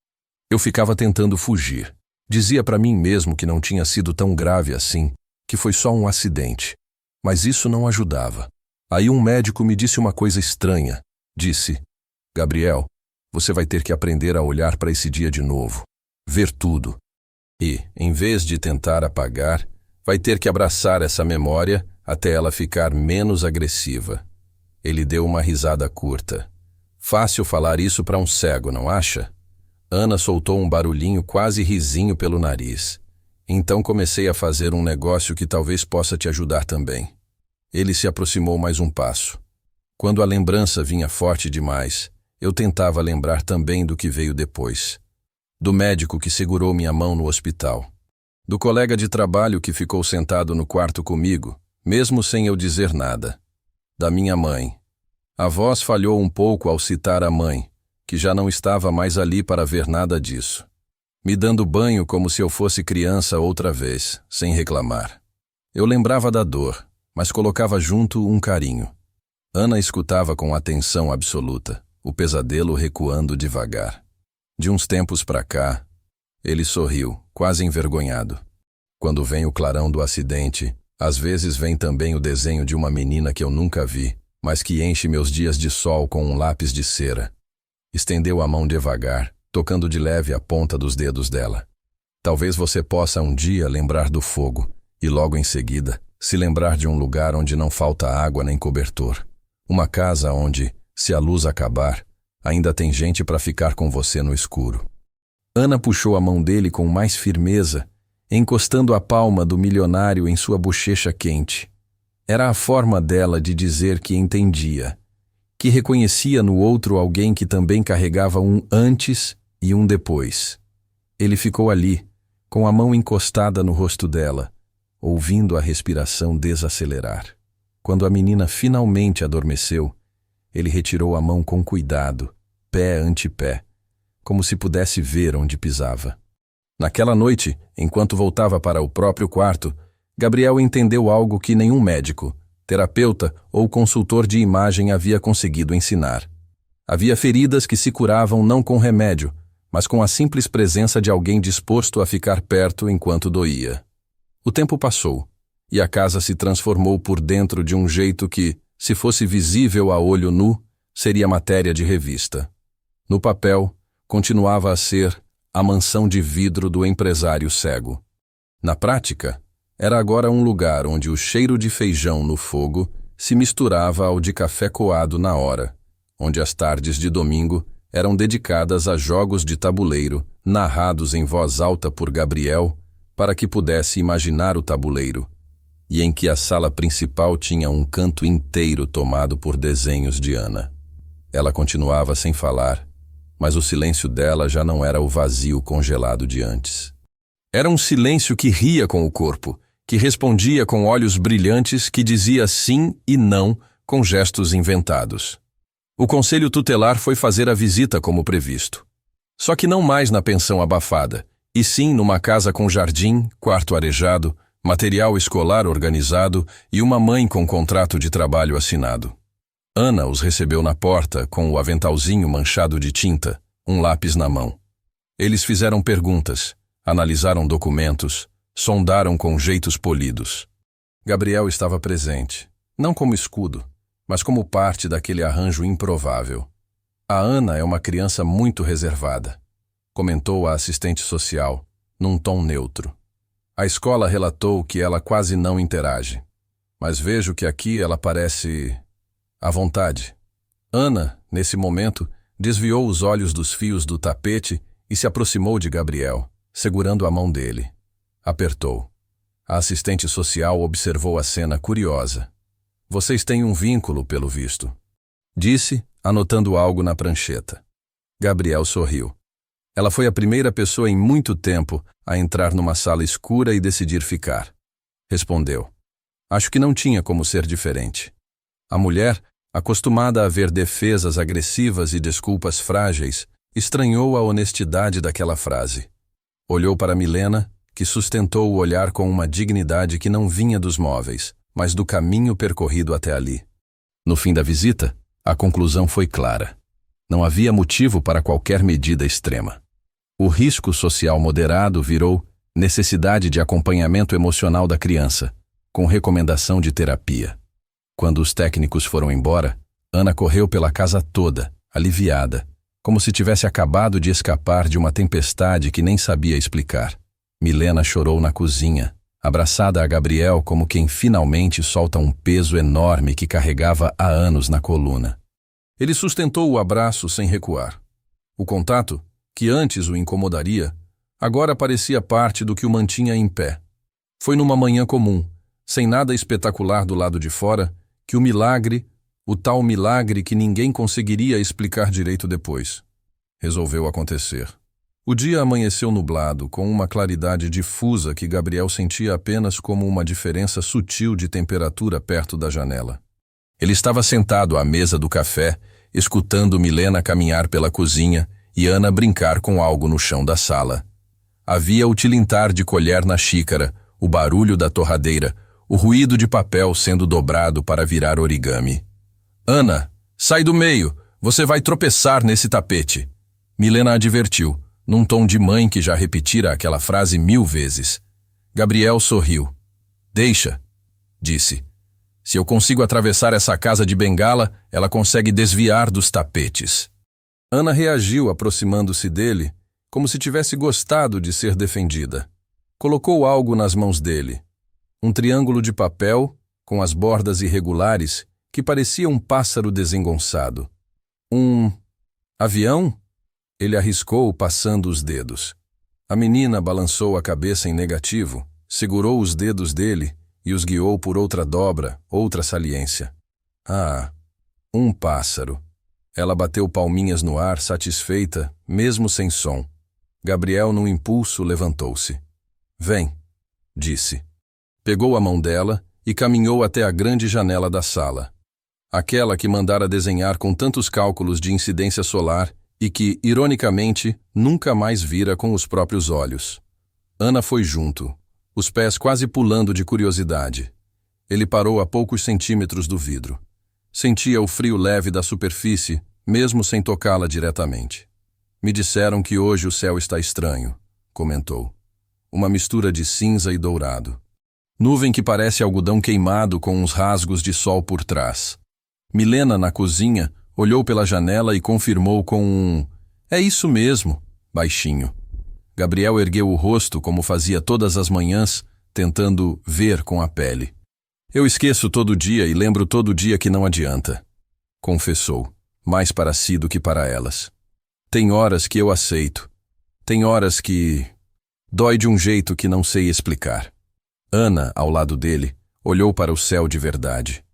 Eu ficava tentando fugir. Dizia pra mim mesmo que não tinha sido tão grave assim, que foi só um acidente. Mas isso não ajudava. Aí um médico me disse uma coisa estranha. Disse, Gabriel, você vai ter que aprender a olhar para esse dia de novo, ver tudo. E, em vez de tentar apagar, vai ter que abraçar essa memória até ela ficar menos agressiva. Ele deu uma risada curta. Fácil falar isso para um cego, não acha? Ana soltou um barulhinho quase risinho pelo nariz. Então comecei a fazer um negócio que talvez possa te ajudar também. Ele se aproximou mais um passo. Quando a lembrança vinha forte demais, eu tentava lembrar também do que veio depois. Do médico que segurou minha mão no hospital. Do colega de trabalho que ficou sentado no quarto comigo, mesmo sem eu dizer nada. Da minha mãe. A voz falhou um pouco ao citar a mãe, que já não estava mais ali para ver nada disso. Me dando banho como se eu fosse criança outra vez, sem reclamar. Eu lembrava da dor, mas colocava junto um carinho. Ana escutava com atenção absoluta, o pesadelo recuando devagar. De uns tempos pra cá, ele sorriu, quase envergonhado. Quando vem o clarão do acidente, às vezes vem também o desenho de uma menina que eu nunca vi, mas que enche meus dias de sol com um lápis de cera. Estendeu a mão devagar, tocando de leve a ponta dos dedos dela. Talvez você possa um dia lembrar do fogo, e logo em seguida, se lembrar de um lugar onde não falta água nem cobertor. Uma casa onde, se a luz acabar, ainda tem gente para ficar com você no escuro. Ana puxou a mão dele com mais firmeza, encostando a palma do milionário em sua bochecha quente. Era a forma dela de dizer que entendia, que reconhecia no outro alguém que também carregava um antes e um depois. Ele ficou ali, com a mão encostada no rosto dela, ouvindo a respiração desacelerar. Quando a menina finalmente adormeceu, ele retirou a mão com cuidado, pé ante pé, como se pudesse ver onde pisava. Naquela noite, enquanto voltava para o próprio quarto, Gabriel entendeu algo que nenhum médico, terapeuta ou consultor de imagem havia conseguido ensinar. Havia feridas que se curavam não com remédio, mas com a simples presença de alguém disposto a ficar perto enquanto doía. O tempo passou, e a casa se transformou por dentro de um jeito que, se fosse visível a olho nu, seria matéria de revista. No papel, continuava a ser a mansão de vidro do empresário cego. Na prática, era agora um lugar onde o cheiro de feijão no fogo se misturava ao de café coado na hora, onde as tardes de domingo eram dedicadas a jogos de tabuleiro, narrados em voz alta por Gabriel, para que pudesse imaginar o tabuleiro, e em que a sala principal tinha um canto inteiro tomado por desenhos de Ana. Ela continuava sem falar, mas o silêncio dela já não era o vazio congelado de antes. Era um silêncio que ria com o corpo, que respondia com olhos brilhantes, que dizia sim e não com gestos inventados. O conselho tutelar foi fazer a visita como previsto. Só que não mais na pensão abafada, e sim numa casa com jardim, quarto arejado, material escolar organizado e uma mãe com contrato de trabalho assinado. Ana os recebeu na porta com o aventalzinho manchado de tinta, um lápis na mão. Eles fizeram perguntas, analisaram documentos, sondaram com jeitos polidos. Gabriel estava presente, não como escudo, mas como parte daquele arranjo improvável. A Ana é uma criança muito reservada, comentou a assistente social, num tom neutro. A escola relatou que ela quase não interage, mas vejo que aqui ela parece à vontade. Ana, nesse momento, desviou os olhos dos fios do tapete e se aproximou de Gabriel, segurando a mão dele. Apertou. A assistente social observou a cena curiosa. Vocês têm um vínculo, pelo visto, disse, anotando algo na prancheta. Gabriel sorriu. Ela foi a primeira pessoa em muito tempo a entrar numa sala escura e decidir ficar. Respondeu. Acho que não tinha como ser diferente. A mulher, acostumada a ver defesas agressivas e desculpas frágeis, estranhou a honestidade daquela frase. Olhou para Milena, que sustentou o olhar com uma dignidade que não vinha dos móveis, mas do caminho percorrido até ali. No fim da visita, a conclusão foi clara. Não havia motivo para qualquer medida extrema. O risco social moderado virou necessidade de acompanhamento emocional da criança, com recomendação de terapia. Quando os técnicos foram embora, Ana correu pela casa toda, aliviada, como se tivesse acabado de escapar de uma tempestade que nem sabia explicar. Milena chorou na cozinha, abraçada a Gabriel como quem finalmente solta um peso enorme que carregava há anos na coluna. Ele sustentou o abraço sem recuar. O contato, que antes o incomodaria, agora parecia parte do que o mantinha em pé. Foi numa manhã comum, sem nada espetacular do lado de fora, que o milagre, o tal milagre que ninguém conseguiria explicar direito depois, resolveu acontecer. O dia amanheceu nublado, com uma claridade difusa que Gabriel sentia apenas como uma diferença sutil de temperatura perto da janela. Ele estava sentado à mesa do café, escutando Milena caminhar pela cozinha e Ana brincar com algo no chão da sala. Havia o tilintar de colher na xícara, o barulho da torradeira, o ruído de papel sendo dobrado para virar origami. Ana, sai do meio, você vai tropeçar nesse tapete. Milena advertiu, num tom de mãe que já repetira aquela frase 1000 vezes. Gabriel sorriu. Deixa, disse. Se eu consigo atravessar essa casa de bengala, ela consegue desviar dos tapetes. Ana reagiu aproximando-se dele, como se tivesse gostado de ser defendida. Colocou algo nas mãos dele. Um triângulo de papel, com as bordas irregulares, que parecia um pássaro desengonçado. Um avião? Ele arriscou passando os dedos. A menina balançou a cabeça em negativo, segurou os dedos dele e os guiou por outra dobra, outra saliência. Ah, um pássaro. Ela bateu palminhas no ar, satisfeita, mesmo sem som. Gabriel, num impulso, levantou-se. Vem, disse. Pegou a mão dela e caminhou até a grande janela da sala. Aquela que mandara desenhar com tantos cálculos de incidência solar e que, ironicamente, nunca mais vira com os próprios olhos. Ana foi junto, os pés quase pulando de curiosidade. Ele parou a poucos centímetros do vidro. Sentia o frio leve da superfície, mesmo sem tocá-la diretamente. Me disseram que hoje o céu está estranho, comentou. Uma mistura de cinza e dourado. Nuvem que parece algodão queimado com uns rasgos de sol por trás. Milena, na cozinha, olhou pela janela e confirmou com um "É isso mesmo", baixinho. Gabriel ergueu o rosto como fazia todas as manhãs, tentando ver com a pele. Eu esqueço todo dia e lembro todo dia que não adianta, confessou, mais para si do que para elas. Tem horas que eu aceito. Tem horas que dói de um jeito que não sei explicar. Ana, ao lado dele, olhou para o céu de verdade.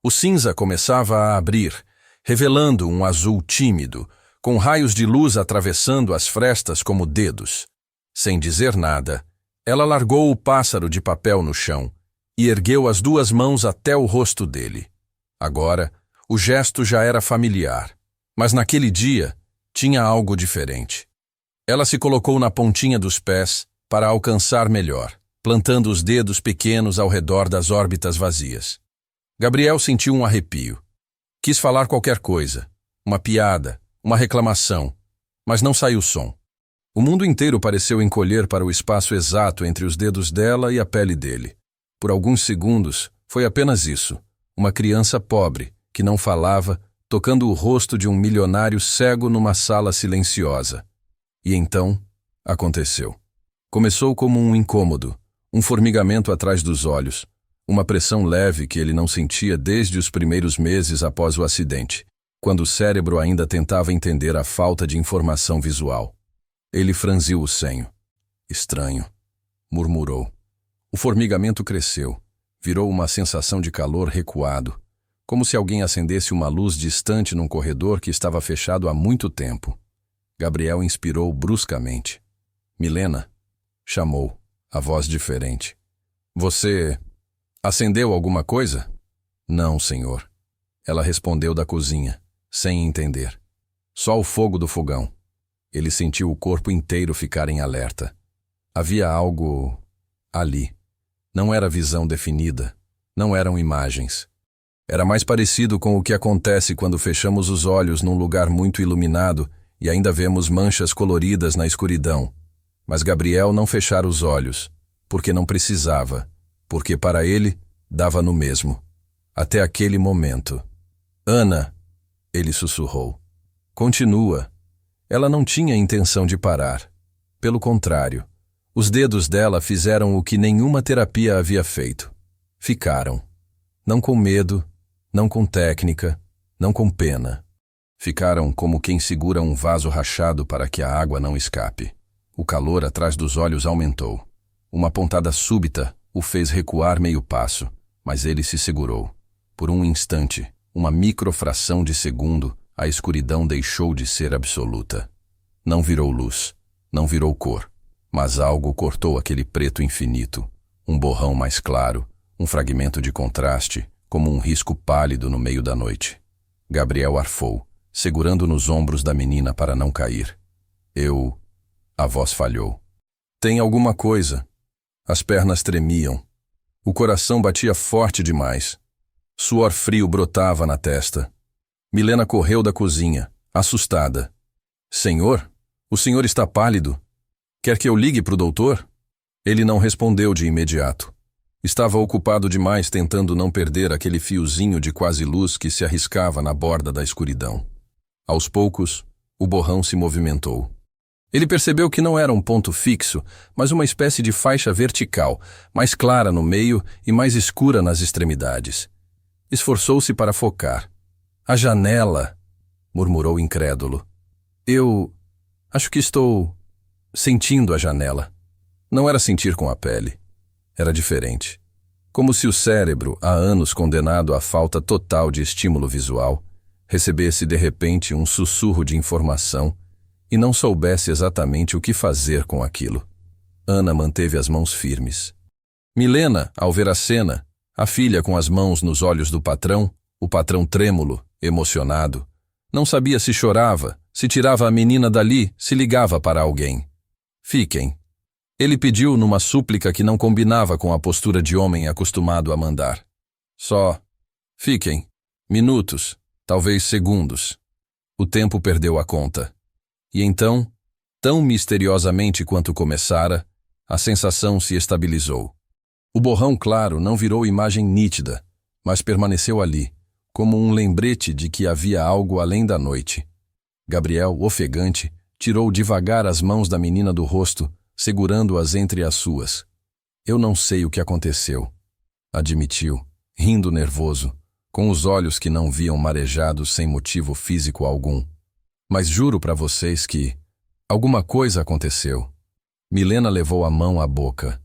O cinza começava a abrir, revelando um azul tímido, com raios de luz atravessando as frestas como dedos. Sem dizer nada, ela largou o pássaro de papel no chão e ergueu as duas mãos até o rosto dele. Agora, o gesto já era familiar, mas naquele dia tinha algo diferente. Ela se colocou na pontinha dos pés para alcançar melhor, plantando os dedos pequenos ao redor das órbitas vazias. Gabriel sentiu um arrepio. Quis falar qualquer coisa, uma piada, uma reclamação, mas não saiu som. O mundo inteiro pareceu encolher para o espaço exato entre os dedos dela e a pele dele. Por alguns segundos, foi apenas isso, uma criança pobre, que não falava, tocando o rosto de um milionário cego numa sala silenciosa. E então, aconteceu. Começou como um incômodo, um formigamento atrás dos olhos, uma pressão leve que ele não sentia desde os primeiros meses após o acidente, quando o cérebro ainda tentava entender a falta de informação visual. Ele franziu o senho. Estranho, murmurou. O formigamento cresceu, virou uma sensação de calor recuado, como se alguém acendesse uma luz distante num corredor que estava fechado há muito tempo. Gabriel inspirou bruscamente. Milena, chamou, a voz diferente. Você acendeu alguma coisa? Não, senhor. Ela respondeu da cozinha, sem entender. Só o fogo do fogão. Ele sentiu o corpo inteiro ficar em alerta. Havia algo ali. Não era visão definida, não eram imagens. Era mais parecido com o que acontece quando fechamos os olhos num lugar muito iluminado e ainda vemos manchas coloridas na escuridão. Mas Gabriel não fechara os olhos, porque não precisava, porque para ele dava no mesmo. Até aquele momento. Ana, ele sussurrou. Continua. Ela não tinha intenção de parar. Pelo contrário, os dedos dela fizeram o que nenhuma terapia havia feito. Ficaram. Não com medo, não com técnica, não com pena. Ficaram como quem segura um vaso rachado para que a água não escape. O calor atrás dos olhos aumentou. Uma pontada súbita o fez recuar meio passo, mas ele se segurou. Por um instante, uma microfração de segundo, a escuridão deixou de ser absoluta. Não virou luz, não virou cor, mas algo cortou aquele preto infinito, um borrão mais claro, um fragmento de contraste, como um risco pálido no meio da noite. Gabriel arfou, segurando nos ombros da menina para não cair. A voz falhou. Tem alguma coisa. As pernas tremiam. O coração batia forte demais. Suor frio brotava na testa. Milena correu da cozinha, assustada. Senhor, o senhor está pálido. Quer que eu ligue para o doutor? Ele não respondeu de imediato. Estava ocupado demais tentando não perder aquele fiozinho de quase luz que se arriscava na borda da escuridão. Aos poucos, o borrão se movimentou. Ele percebeu que não era um ponto fixo, mas uma espécie de faixa vertical, mais clara no meio e mais escura nas extremidades. Esforçou-se para focar. A janela, murmurou incrédulo. Eu acho que estou sentindo a janela. Não era sentir com a pele. Era diferente. Como se o cérebro, há anos condenado à falta total de estímulo visual, recebesse de repente um sussurro de informação e não soubesse exatamente o que fazer com aquilo. Ana manteve as mãos firmes. Milena, ao ver a cena, a filha com as mãos nos olhos do patrão, o patrão trêmulo, emocionado, não sabia se chorava, se tirava a menina dali, se ligava para alguém. Fiquem. Ele pediu numa súplica que não combinava com a postura de homem acostumado a mandar. Só. Fiquem. Minutos, talvez segundos. O tempo perdeu a conta. E então, tão misteriosamente quanto começara, a sensação se estabilizou. O borrão claro não virou imagem nítida, mas permaneceu ali, como um lembrete de que havia algo além da noite. Gabriel, ofegante, tirou devagar as mãos da menina do rosto, segurando-as entre as suas. Eu não sei o que aconteceu, admitiu, rindo nervoso, com os olhos que não viam marejados sem motivo físico algum. Mas juro para vocês que alguma coisa aconteceu. Milena levou a mão à boca.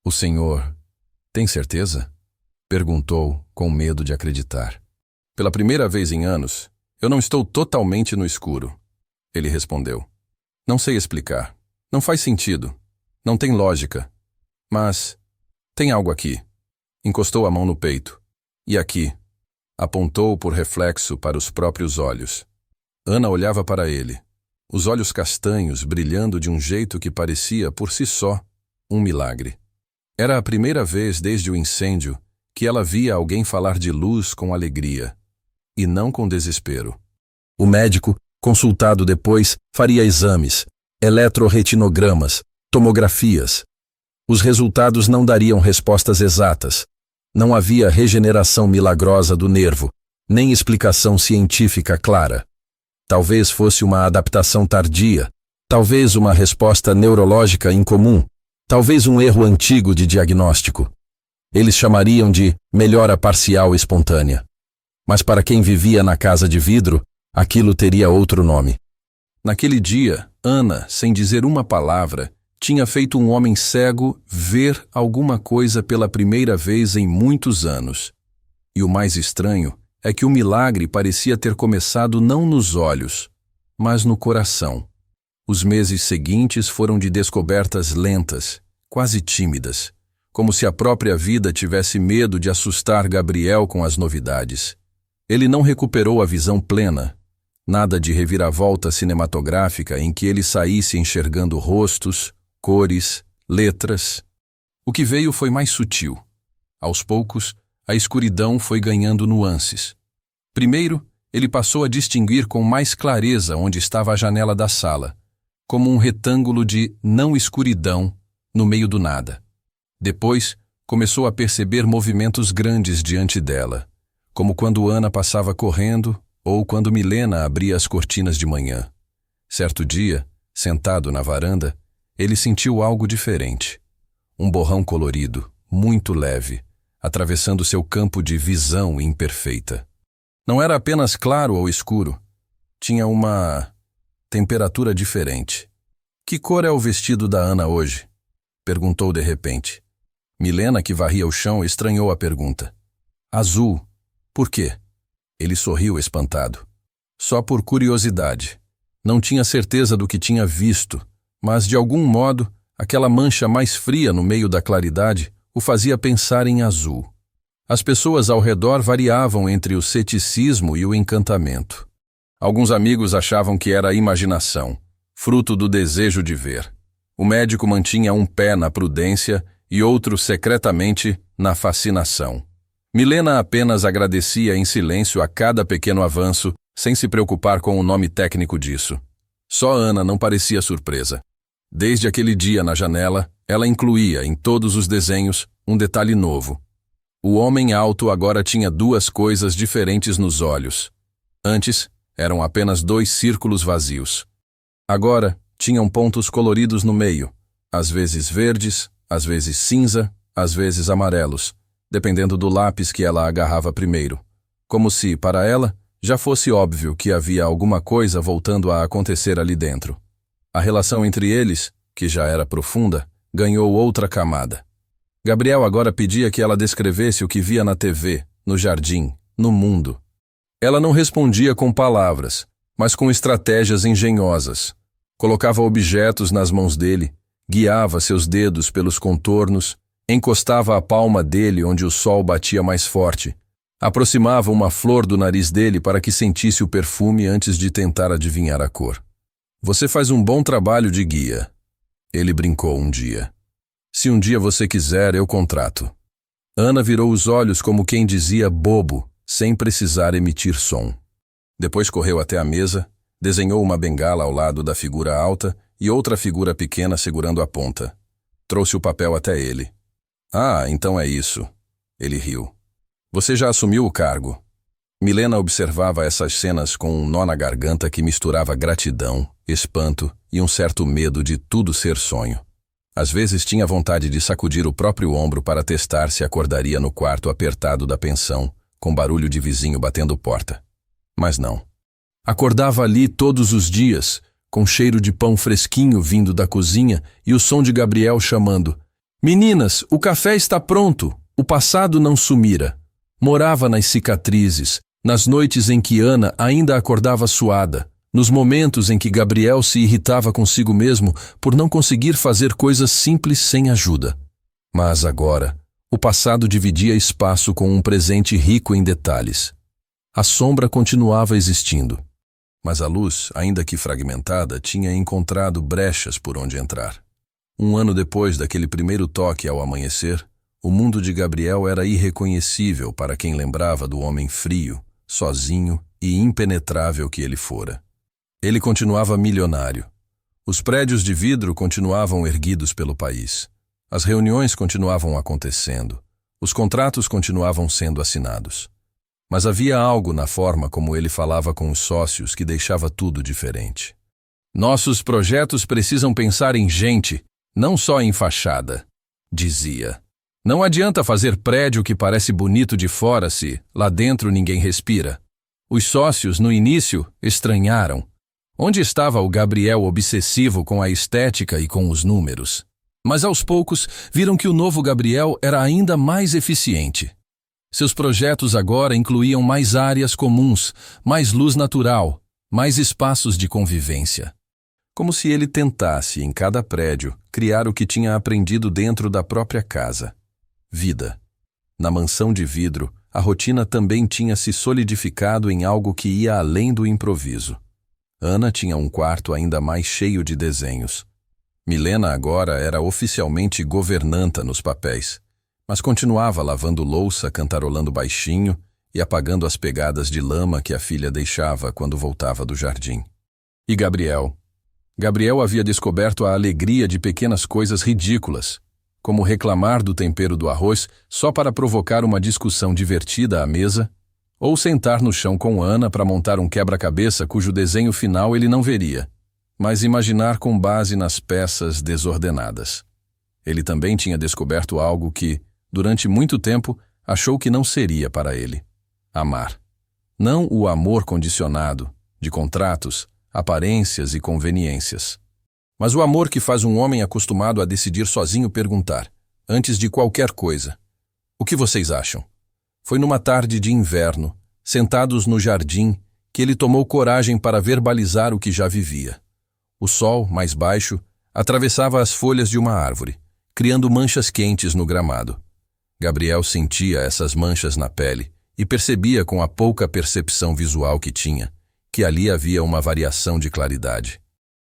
O senhor tem certeza? Perguntou, com medo de acreditar. Pela primeira vez em anos, eu não estou totalmente no escuro. Ele respondeu. Não sei explicar. Não faz sentido. Não tem lógica. Mas tem algo aqui. Encostou a mão no peito. E aqui? Apontou por reflexo para os próprios olhos. Ana olhava para ele. Os olhos castanhos brilhando de um jeito que parecia, por si só, um milagre. Era a primeira vez desde o incêndio que ela via alguém falar de luz com alegria, e não com desespero. O médico, consultado depois, faria exames, eletroretinogramas, tomografias. Os resultados não dariam respostas exatas. Não havia regeneração milagrosa do nervo, nem explicação científica clara. Talvez fosse uma adaptação tardia, talvez uma resposta neurológica incomum, talvez um erro antigo de diagnóstico. Eles chamariam de melhora parcial espontânea. Mas para quem vivia na casa de vidro, aquilo teria outro nome. Naquele dia, Ana, sem dizer uma palavra, tinha feito um homem cego ver alguma coisa pela primeira vez em muitos anos. E o mais estranho é que o milagre parecia ter começado não nos olhos, mas no coração. Os meses seguintes foram de descobertas lentas, quase tímidas, como se a própria vida tivesse medo de assustar Gabriel com as novidades. Ele não recuperou a visão plena, nada de reviravolta cinematográfica em que ele saísse enxergando rostos, cores, letras. O que veio foi mais sutil. Aos poucos, a escuridão foi ganhando nuances. Primeiro, ele passou a distinguir com mais clareza onde estava a janela da sala, como um retângulo de não escuridão no meio do nada. Depois, começou a perceber movimentos grandes diante dela, como quando Ana passava correndo ou quando Milena abria as cortinas de manhã. Certo dia, sentado na varanda, ele sentiu algo diferente. Um borrão colorido, muito leve, atravessando seu campo de visão imperfeita. Não era apenas claro ou escuro. Tinha uma temperatura diferente. Que cor é o vestido da Ana hoje? Perguntou de repente. Milena, que varria o chão, estranhou a pergunta. Azul. Por quê? Ele sorriu espantado. Só por curiosidade. Não tinha certeza do que tinha visto, mas de algum modo, aquela mancha mais fria no meio da claridade o fazia pensar em azul. As pessoas ao redor variavam entre o ceticismo e o encantamento. Alguns amigos achavam que era imaginação, fruto do desejo de ver. O médico mantinha um pé na prudência e outro secretamente na fascinação. Milena apenas agradecia em silêncio a cada pequeno avanço, sem se preocupar com o nome técnico disso. Só Ana não parecia surpresa. Desde aquele dia na janela, ela incluía em todos os desenhos um detalhe novo. O homem alto agora tinha duas coisas diferentes nos olhos. Antes, eram apenas dois círculos vazios. Agora, tinham pontos coloridos no meio, às vezes verdes, às vezes cinza, às vezes amarelos, dependendo do lápis que ela agarrava primeiro. Como se, para ela, já fosse óbvio que havia alguma coisa voltando a acontecer ali dentro. A relação entre eles, que já era profunda, ganhou outra camada. Gabriel agora pedia que ela descrevesse o que via na TV, no jardim, no mundo. Ela não respondia com palavras, mas com estratégias engenhosas. Colocava objetos nas mãos dele, guiava seus dedos pelos contornos, encostava a palma dele onde o sol batia mais forte, aproximava uma flor do nariz dele para que sentisse o perfume antes de tentar adivinhar a cor. Você faz um bom trabalho de guia, ele brincou um dia. Se um dia você quiser, eu contrato. Ana virou os olhos como quem dizia bobo, sem precisar emitir som. Depois correu até a mesa, desenhou uma bengala ao lado da figura alta e outra figura pequena segurando a ponta. Trouxe o papel até ele. Ah, então é isso. Ele riu. Você já assumiu o cargo. Milena observava essas cenas com um nó na garganta que misturava gratidão, espanto e um certo medo de tudo ser sonho. Às vezes tinha vontade de sacudir o próprio ombro para testar se acordaria no quarto apertado da pensão, com barulho de vizinho batendo porta. Mas não. Acordava ali todos os dias, com cheiro de pão fresquinho vindo da cozinha e o som de Gabriel chamando: Meninas, o café está pronto! O passado não sumira. Morava nas cicatrizes, nas noites em que Ana ainda acordava suada, nos momentos em que Gabriel se irritava consigo mesmo por não conseguir fazer coisas simples sem ajuda. Mas agora, o passado dividia espaço com um presente rico em detalhes. A sombra continuava existindo, mas a luz, ainda que fragmentada, tinha encontrado brechas por onde entrar. Um ano depois daquele primeiro toque ao amanhecer, o mundo de Gabriel era irreconhecível para quem lembrava do homem frio, sozinho e impenetrável que ele fora. Ele continuava milionário. Os prédios de vidro continuavam erguidos pelo país. As reuniões continuavam acontecendo. Os contratos continuavam sendo assinados. Mas havia algo na forma como ele falava com os sócios que deixava tudo diferente. Nossos projetos precisam pensar em gente, não só em fachada, dizia. Não adianta fazer prédio que parece bonito de fora se, lá dentro, ninguém respira. Os sócios, no início, estranharam. Onde estava o Gabriel obsessivo com a estética e com os números? Mas aos poucos viram que o novo Gabriel era ainda mais eficiente. Seus projetos agora incluíam mais áreas comuns, mais luz natural, mais espaços de convivência. Como se ele tentasse, em cada prédio, criar o que tinha aprendido dentro da própria casa. Vida. Na mansão de vidro, a rotina também tinha se solidificado em algo que ia além do improviso. Ana tinha um quarto ainda mais cheio de desenhos. Milena agora era oficialmente governanta nos papéis, mas continuava lavando louça, cantarolando baixinho e apagando as pegadas de lama que a filha deixava quando voltava do jardim. E Gabriel? Gabriel havia descoberto a alegria de pequenas coisas ridículas, como reclamar do tempero do arroz só para provocar uma discussão divertida à mesa, ou sentar no chão com Ana para montar um quebra-cabeça cujo desenho final ele não veria, mas imaginar com base nas peças desordenadas. Ele também tinha descoberto algo que, durante muito tempo, achou que não seria para ele: amar. Não o amor condicionado, de contratos, aparências e conveniências, mas o amor que faz um homem acostumado a decidir sozinho perguntar, antes de qualquer coisa: o que vocês acham? Foi numa tarde de inverno, sentados no jardim, que ele tomou coragem para verbalizar o que já vivia. O sol, mais baixo, atravessava as folhas de uma árvore, criando manchas quentes no gramado. Gabriel sentia essas manchas na pele e percebia com a pouca percepção visual que tinha, que ali havia uma variação de claridade.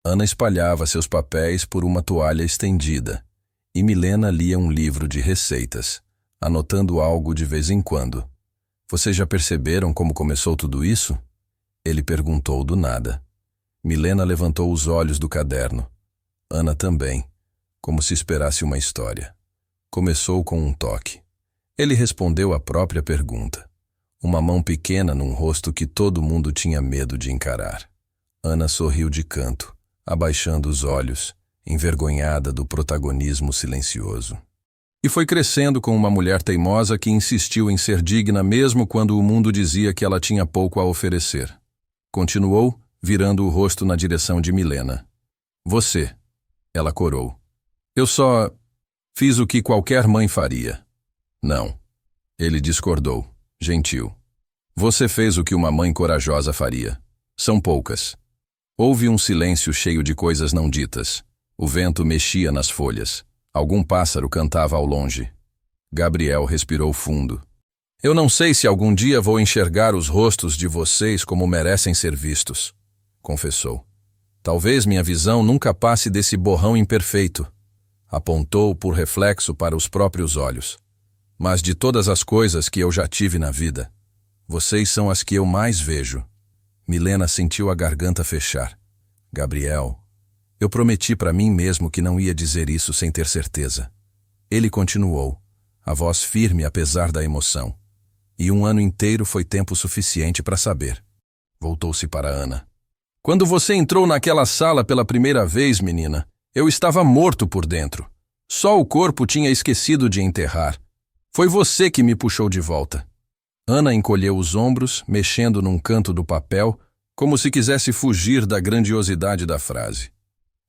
Ana espalhava seus papéis por uma toalha estendida, e Milena lia um livro de receitas, anotando algo de vez em quando. Vocês já perceberam como começou tudo isso? Ele perguntou do nada. Milena levantou os olhos do caderno. Ana também, como se esperasse uma história. Começou com um toque. Ele respondeu a própria pergunta. Uma mão pequena num rosto que todo mundo tinha medo de encarar. Ana sorriu de canto, abaixando os olhos, envergonhada do protagonismo silencioso. E foi crescendo com uma mulher teimosa que insistiu em ser digna mesmo quando o mundo dizia que ela tinha pouco a oferecer. Continuou, virando o rosto na direção de Milena. Você, ela corou. Eu só fiz o que qualquer mãe faria. Não. Ele discordou, gentil. Você fez o que uma mãe corajosa faria. São poucas. Houve um silêncio cheio de coisas não ditas. O vento mexia nas folhas. Algum pássaro cantava ao longe. Gabriel respirou fundo. Eu não sei se algum dia vou enxergar os rostos de vocês como merecem ser vistos, confessou. Talvez minha visão nunca passe desse borrão imperfeito. Apontou por reflexo para os próprios olhos. Mas de todas as coisas que eu já tive na vida, vocês são as que eu mais vejo. Milena sentiu a garganta fechar. Gabriel, eu prometi para mim mesmo que não ia dizer isso sem ter certeza. Ele continuou, a voz firme apesar da emoção. E um ano inteiro foi tempo suficiente para saber. Voltou-se para Ana. Quando você entrou naquela sala pela primeira vez, menina, eu estava morto por dentro. Só o corpo tinha esquecido de enterrar. Foi você que me puxou de volta. Ana encolheu os ombros, mexendo num canto do papel, como se quisesse fugir da grandiosidade da frase.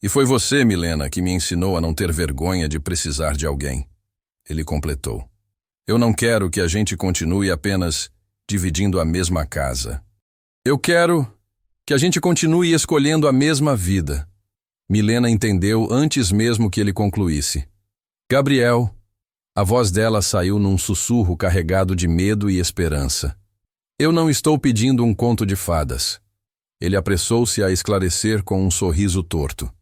E foi você, Milena, que me ensinou a não ter vergonha de precisar de alguém. Ele completou. Eu não quero que a gente continue apenas dividindo a mesma casa. Eu quero que a gente continue escolhendo a mesma vida. Milena entendeu antes mesmo que ele concluísse. Gabriel. A voz dela saiu num sussurro carregado de medo e esperança. Eu não estou pedindo um conto de fadas. Ele apressou-se a esclarecer com um sorriso torto.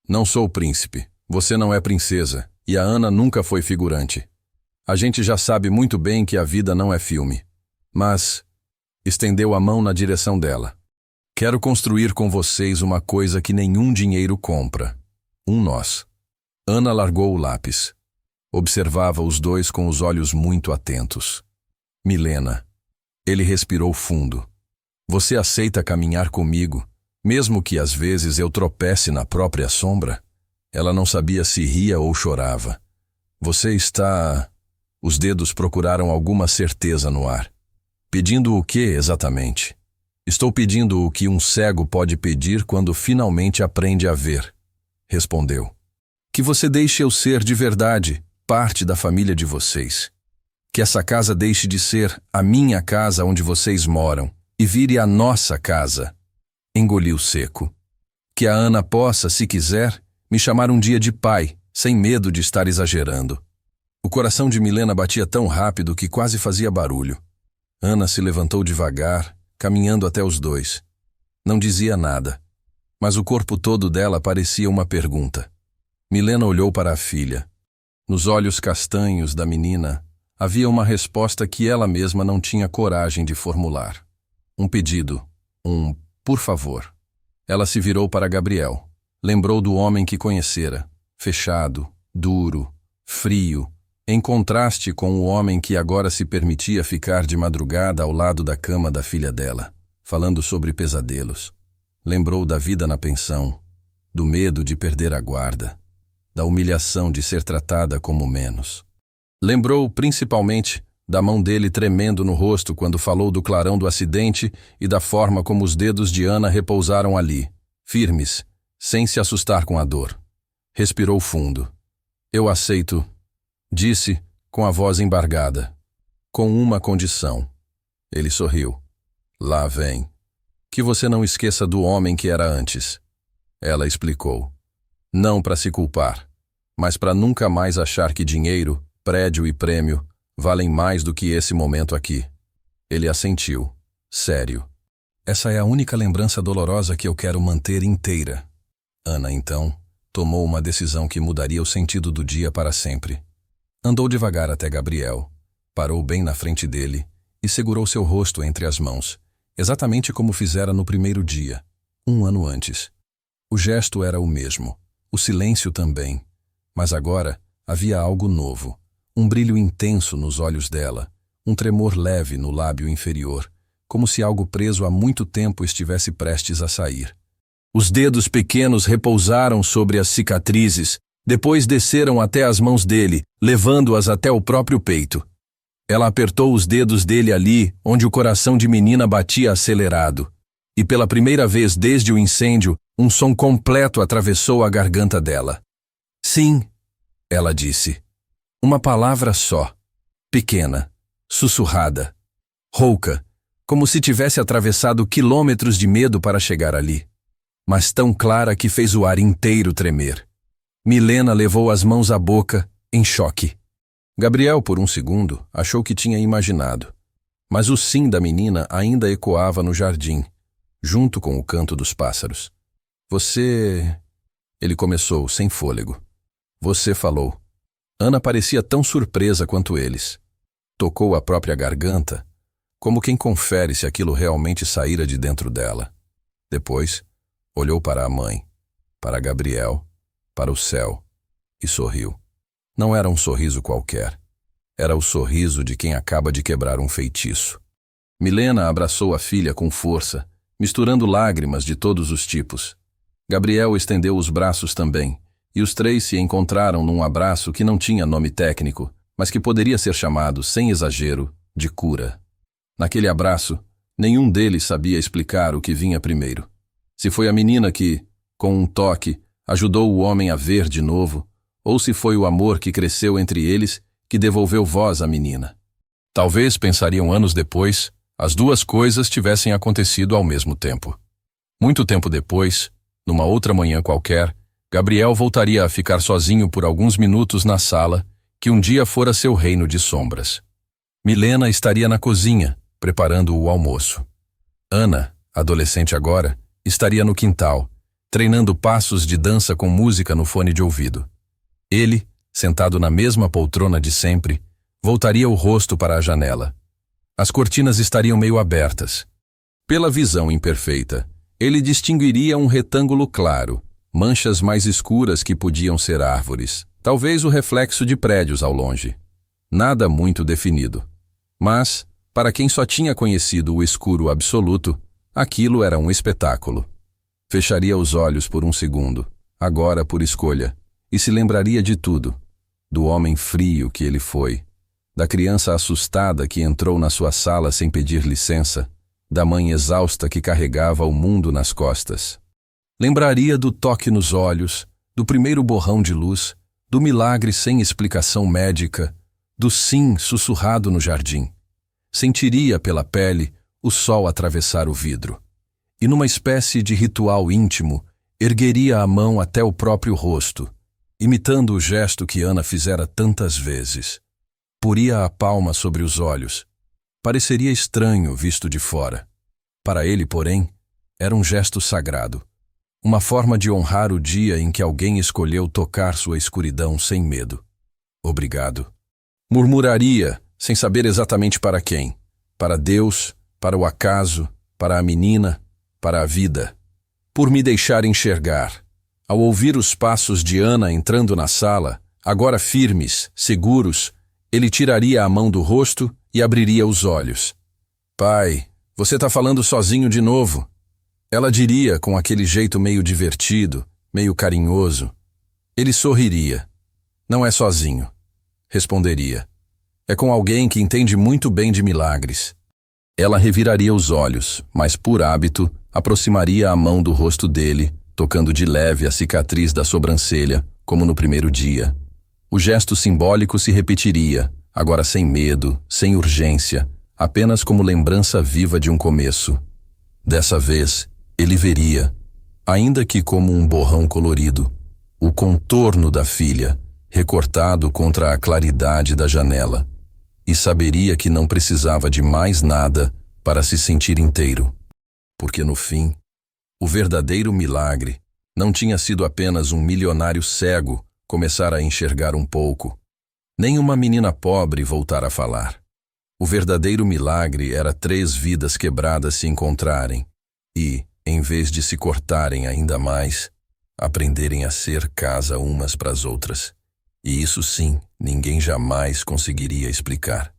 Não sou príncipe, você não é princesa, e a Ana nunca foi figurante. A gente já sabe muito bem que a vida não é filme. Mas estendeu a mão na direção dela. Quero construir com vocês uma coisa que nenhum dinheiro compra. Um nós. Ana largou o lápis. Observava os dois com os olhos muito atentos. Milena. Ele respirou fundo. Você aceita caminhar comigo, mesmo que às vezes eu tropece na própria sombra? Ela não sabia se ria ou chorava. Você está... Os dedos procuraram alguma certeza no ar. Pedindo o que exatamente? Estou pedindo o que um cego pode pedir quando finalmente aprende a ver, respondeu. Que você deixe eu ser de verdade parte da família de vocês. Que essa casa deixe de ser a minha casa onde vocês moram e vire a nossa casa. Engoliu seco. Que a Ana possa, se quiser, me chamar um dia de pai, sem medo de estar exagerando. O coração de Milena batia tão rápido que quase fazia barulho. Ana se levantou devagar, caminhando até os dois. Não dizia nada, mas o corpo todo dela parecia uma pergunta. Milena olhou para a filha. Nos olhos castanhos da menina havia uma resposta que ela mesma não tinha coragem de formular. Um pedido, um por favor. Ela se virou para Gabriel. Lembrou do homem que conhecera, fechado, duro, frio, em contraste com o homem que agora se permitia ficar de madrugada ao lado da cama da filha dela, falando sobre pesadelos. Lembrou da vida na pensão, do medo de perder a guarda, da humilhação de ser tratada como menos. Lembrou, principalmente, da mão dele tremendo no rosto quando falou do clarão do acidente e da forma como os dedos de Ana repousaram ali, firmes, sem se assustar com a dor. Respirou fundo. Eu aceito, disse, com a voz embargada. Com uma condição. Ele sorriu. Lá vem. Que você não esqueça do homem que era antes. Ela explicou. Não para se culpar, mas para nunca mais achar que dinheiro, prédio e prêmio valem mais do que esse momento aqui. Ele assentiu. Sério. Essa é a única lembrança dolorosa que eu quero manter inteira. Ana, então, tomou uma decisão que mudaria o sentido do dia para sempre. Andou devagar até Gabriel, parou bem na frente dele e segurou seu rosto entre as mãos, exatamente como fizera no primeiro dia, 1 ano antes. O gesto era o mesmo, o silêncio também, mas agora havia algo novo, um brilho intenso nos olhos dela, um tremor leve no lábio inferior, como se algo preso há muito tempo estivesse prestes a sair. Os dedos pequenos repousaram sobre as cicatrizes, depois desceram até as mãos dele, levando-as até o próprio peito. Ela apertou os dedos dele ali, onde o coração de menina batia acelerado. E pela primeira vez desde o incêndio, um som completo atravessou a garganta dela. Sim, ela disse. Uma palavra só. Pequena, sussurrada, rouca, como se tivesse atravessado quilômetros de medo para chegar ali. Mas tão clara que fez o ar inteiro tremer. Milena levou as mãos à boca, em choque. Gabriel, por um segundo, achou que tinha imaginado. Mas o sim da menina ainda ecoava no jardim, junto com o canto dos pássaros. Você... Ele começou, sem fôlego. Você falou. Ana parecia tão surpresa quanto eles. Tocou a própria garganta, como quem confere se aquilo realmente saíra de dentro dela. Depois, olhou para a mãe, para Gabriel, para o céu, e sorriu. Não era um sorriso qualquer. Era o sorriso de quem acaba de quebrar um feitiço. Milena abraçou a filha com força, misturando lágrimas de todos os tipos. Gabriel estendeu os braços também, e os três se encontraram num abraço que não tinha nome técnico, mas que poderia ser chamado, sem exagero, de cura. Naquele abraço, nenhum deles sabia explicar o que vinha primeiro. Se foi a menina que, com um toque, ajudou o homem a ver de novo, ou se foi o amor que cresceu entre eles, que devolveu voz à menina. Talvez, pensariam anos depois, as duas coisas tivessem acontecido ao mesmo tempo. Muito tempo depois, numa outra manhã qualquer, Gabriel voltaria a ficar sozinho por alguns minutos na sala, que um dia fora seu reino de sombras. Milena estaria na cozinha, preparando o almoço. Ana, adolescente agora, estaria no quintal, treinando passos de dança com música no fone de ouvido. Ele, sentado na mesma poltrona de sempre, voltaria o rosto para a janela. As cortinas estariam meio abertas. Pela visão imperfeita, ele distinguiria um retângulo claro, manchas mais escuras que podiam ser árvores, talvez o reflexo de prédios ao longe. Nada muito definido. Mas, para quem só tinha conhecido o escuro absoluto, aquilo era um espetáculo. Fecharia os olhos por um segundo, agora por escolha, e se lembraria de tudo, do homem frio que ele foi, da criança assustada que entrou na sua sala sem pedir licença, da mãe exausta que carregava o mundo nas costas. Lembraria do toque nos olhos, do primeiro borrão de luz, do milagre sem explicação médica, do sim sussurrado no jardim. Sentiria pela pele o sol atravessar o vidro. E numa espécie de ritual íntimo, ergueria a mão até o próprio rosto, imitando o gesto que Ana fizera tantas vezes. Poria a palma sobre os olhos. Pareceria estranho visto de fora. Para ele, porém, era um gesto sagrado. Uma forma de honrar o dia em que alguém escolheu tocar sua escuridão sem medo. Obrigado. Murmuraria, sem saber exatamente para quem. Para Deus, para o acaso, para a menina, para a vida. Por me deixar enxergar. Ao ouvir os passos de Ana entrando na sala, agora firmes, seguros, ele tiraria a mão do rosto e abriria os olhos. Pai, você tá falando sozinho de novo. Ela diria com aquele jeito meio divertido, meio carinhoso. Ele sorriria. Não é sozinho. Responderia. É com alguém que entende muito bem de milagres. Ela reviraria os olhos, mas por hábito, aproximaria a mão do rosto dele, tocando de leve a cicatriz da sobrancelha, como no primeiro dia. O gesto simbólico se repetiria, agora sem medo, sem urgência, apenas como lembrança viva de um começo. Dessa vez, ele veria, ainda que como um borrão colorido, o contorno da filha, recortado contra a claridade da janela, e saberia que não precisava de mais nada para se sentir inteiro. Porque no fim, o verdadeiro milagre não tinha sido apenas um milionário cego começar a enxergar um pouco, nem uma menina pobre voltar a falar. O verdadeiro milagre era 3 vidas quebradas se encontrarem e, em vez de se cortarem ainda mais, aprenderem a ser casa umas para as outras. E isso sim, ninguém jamais conseguiria explicar.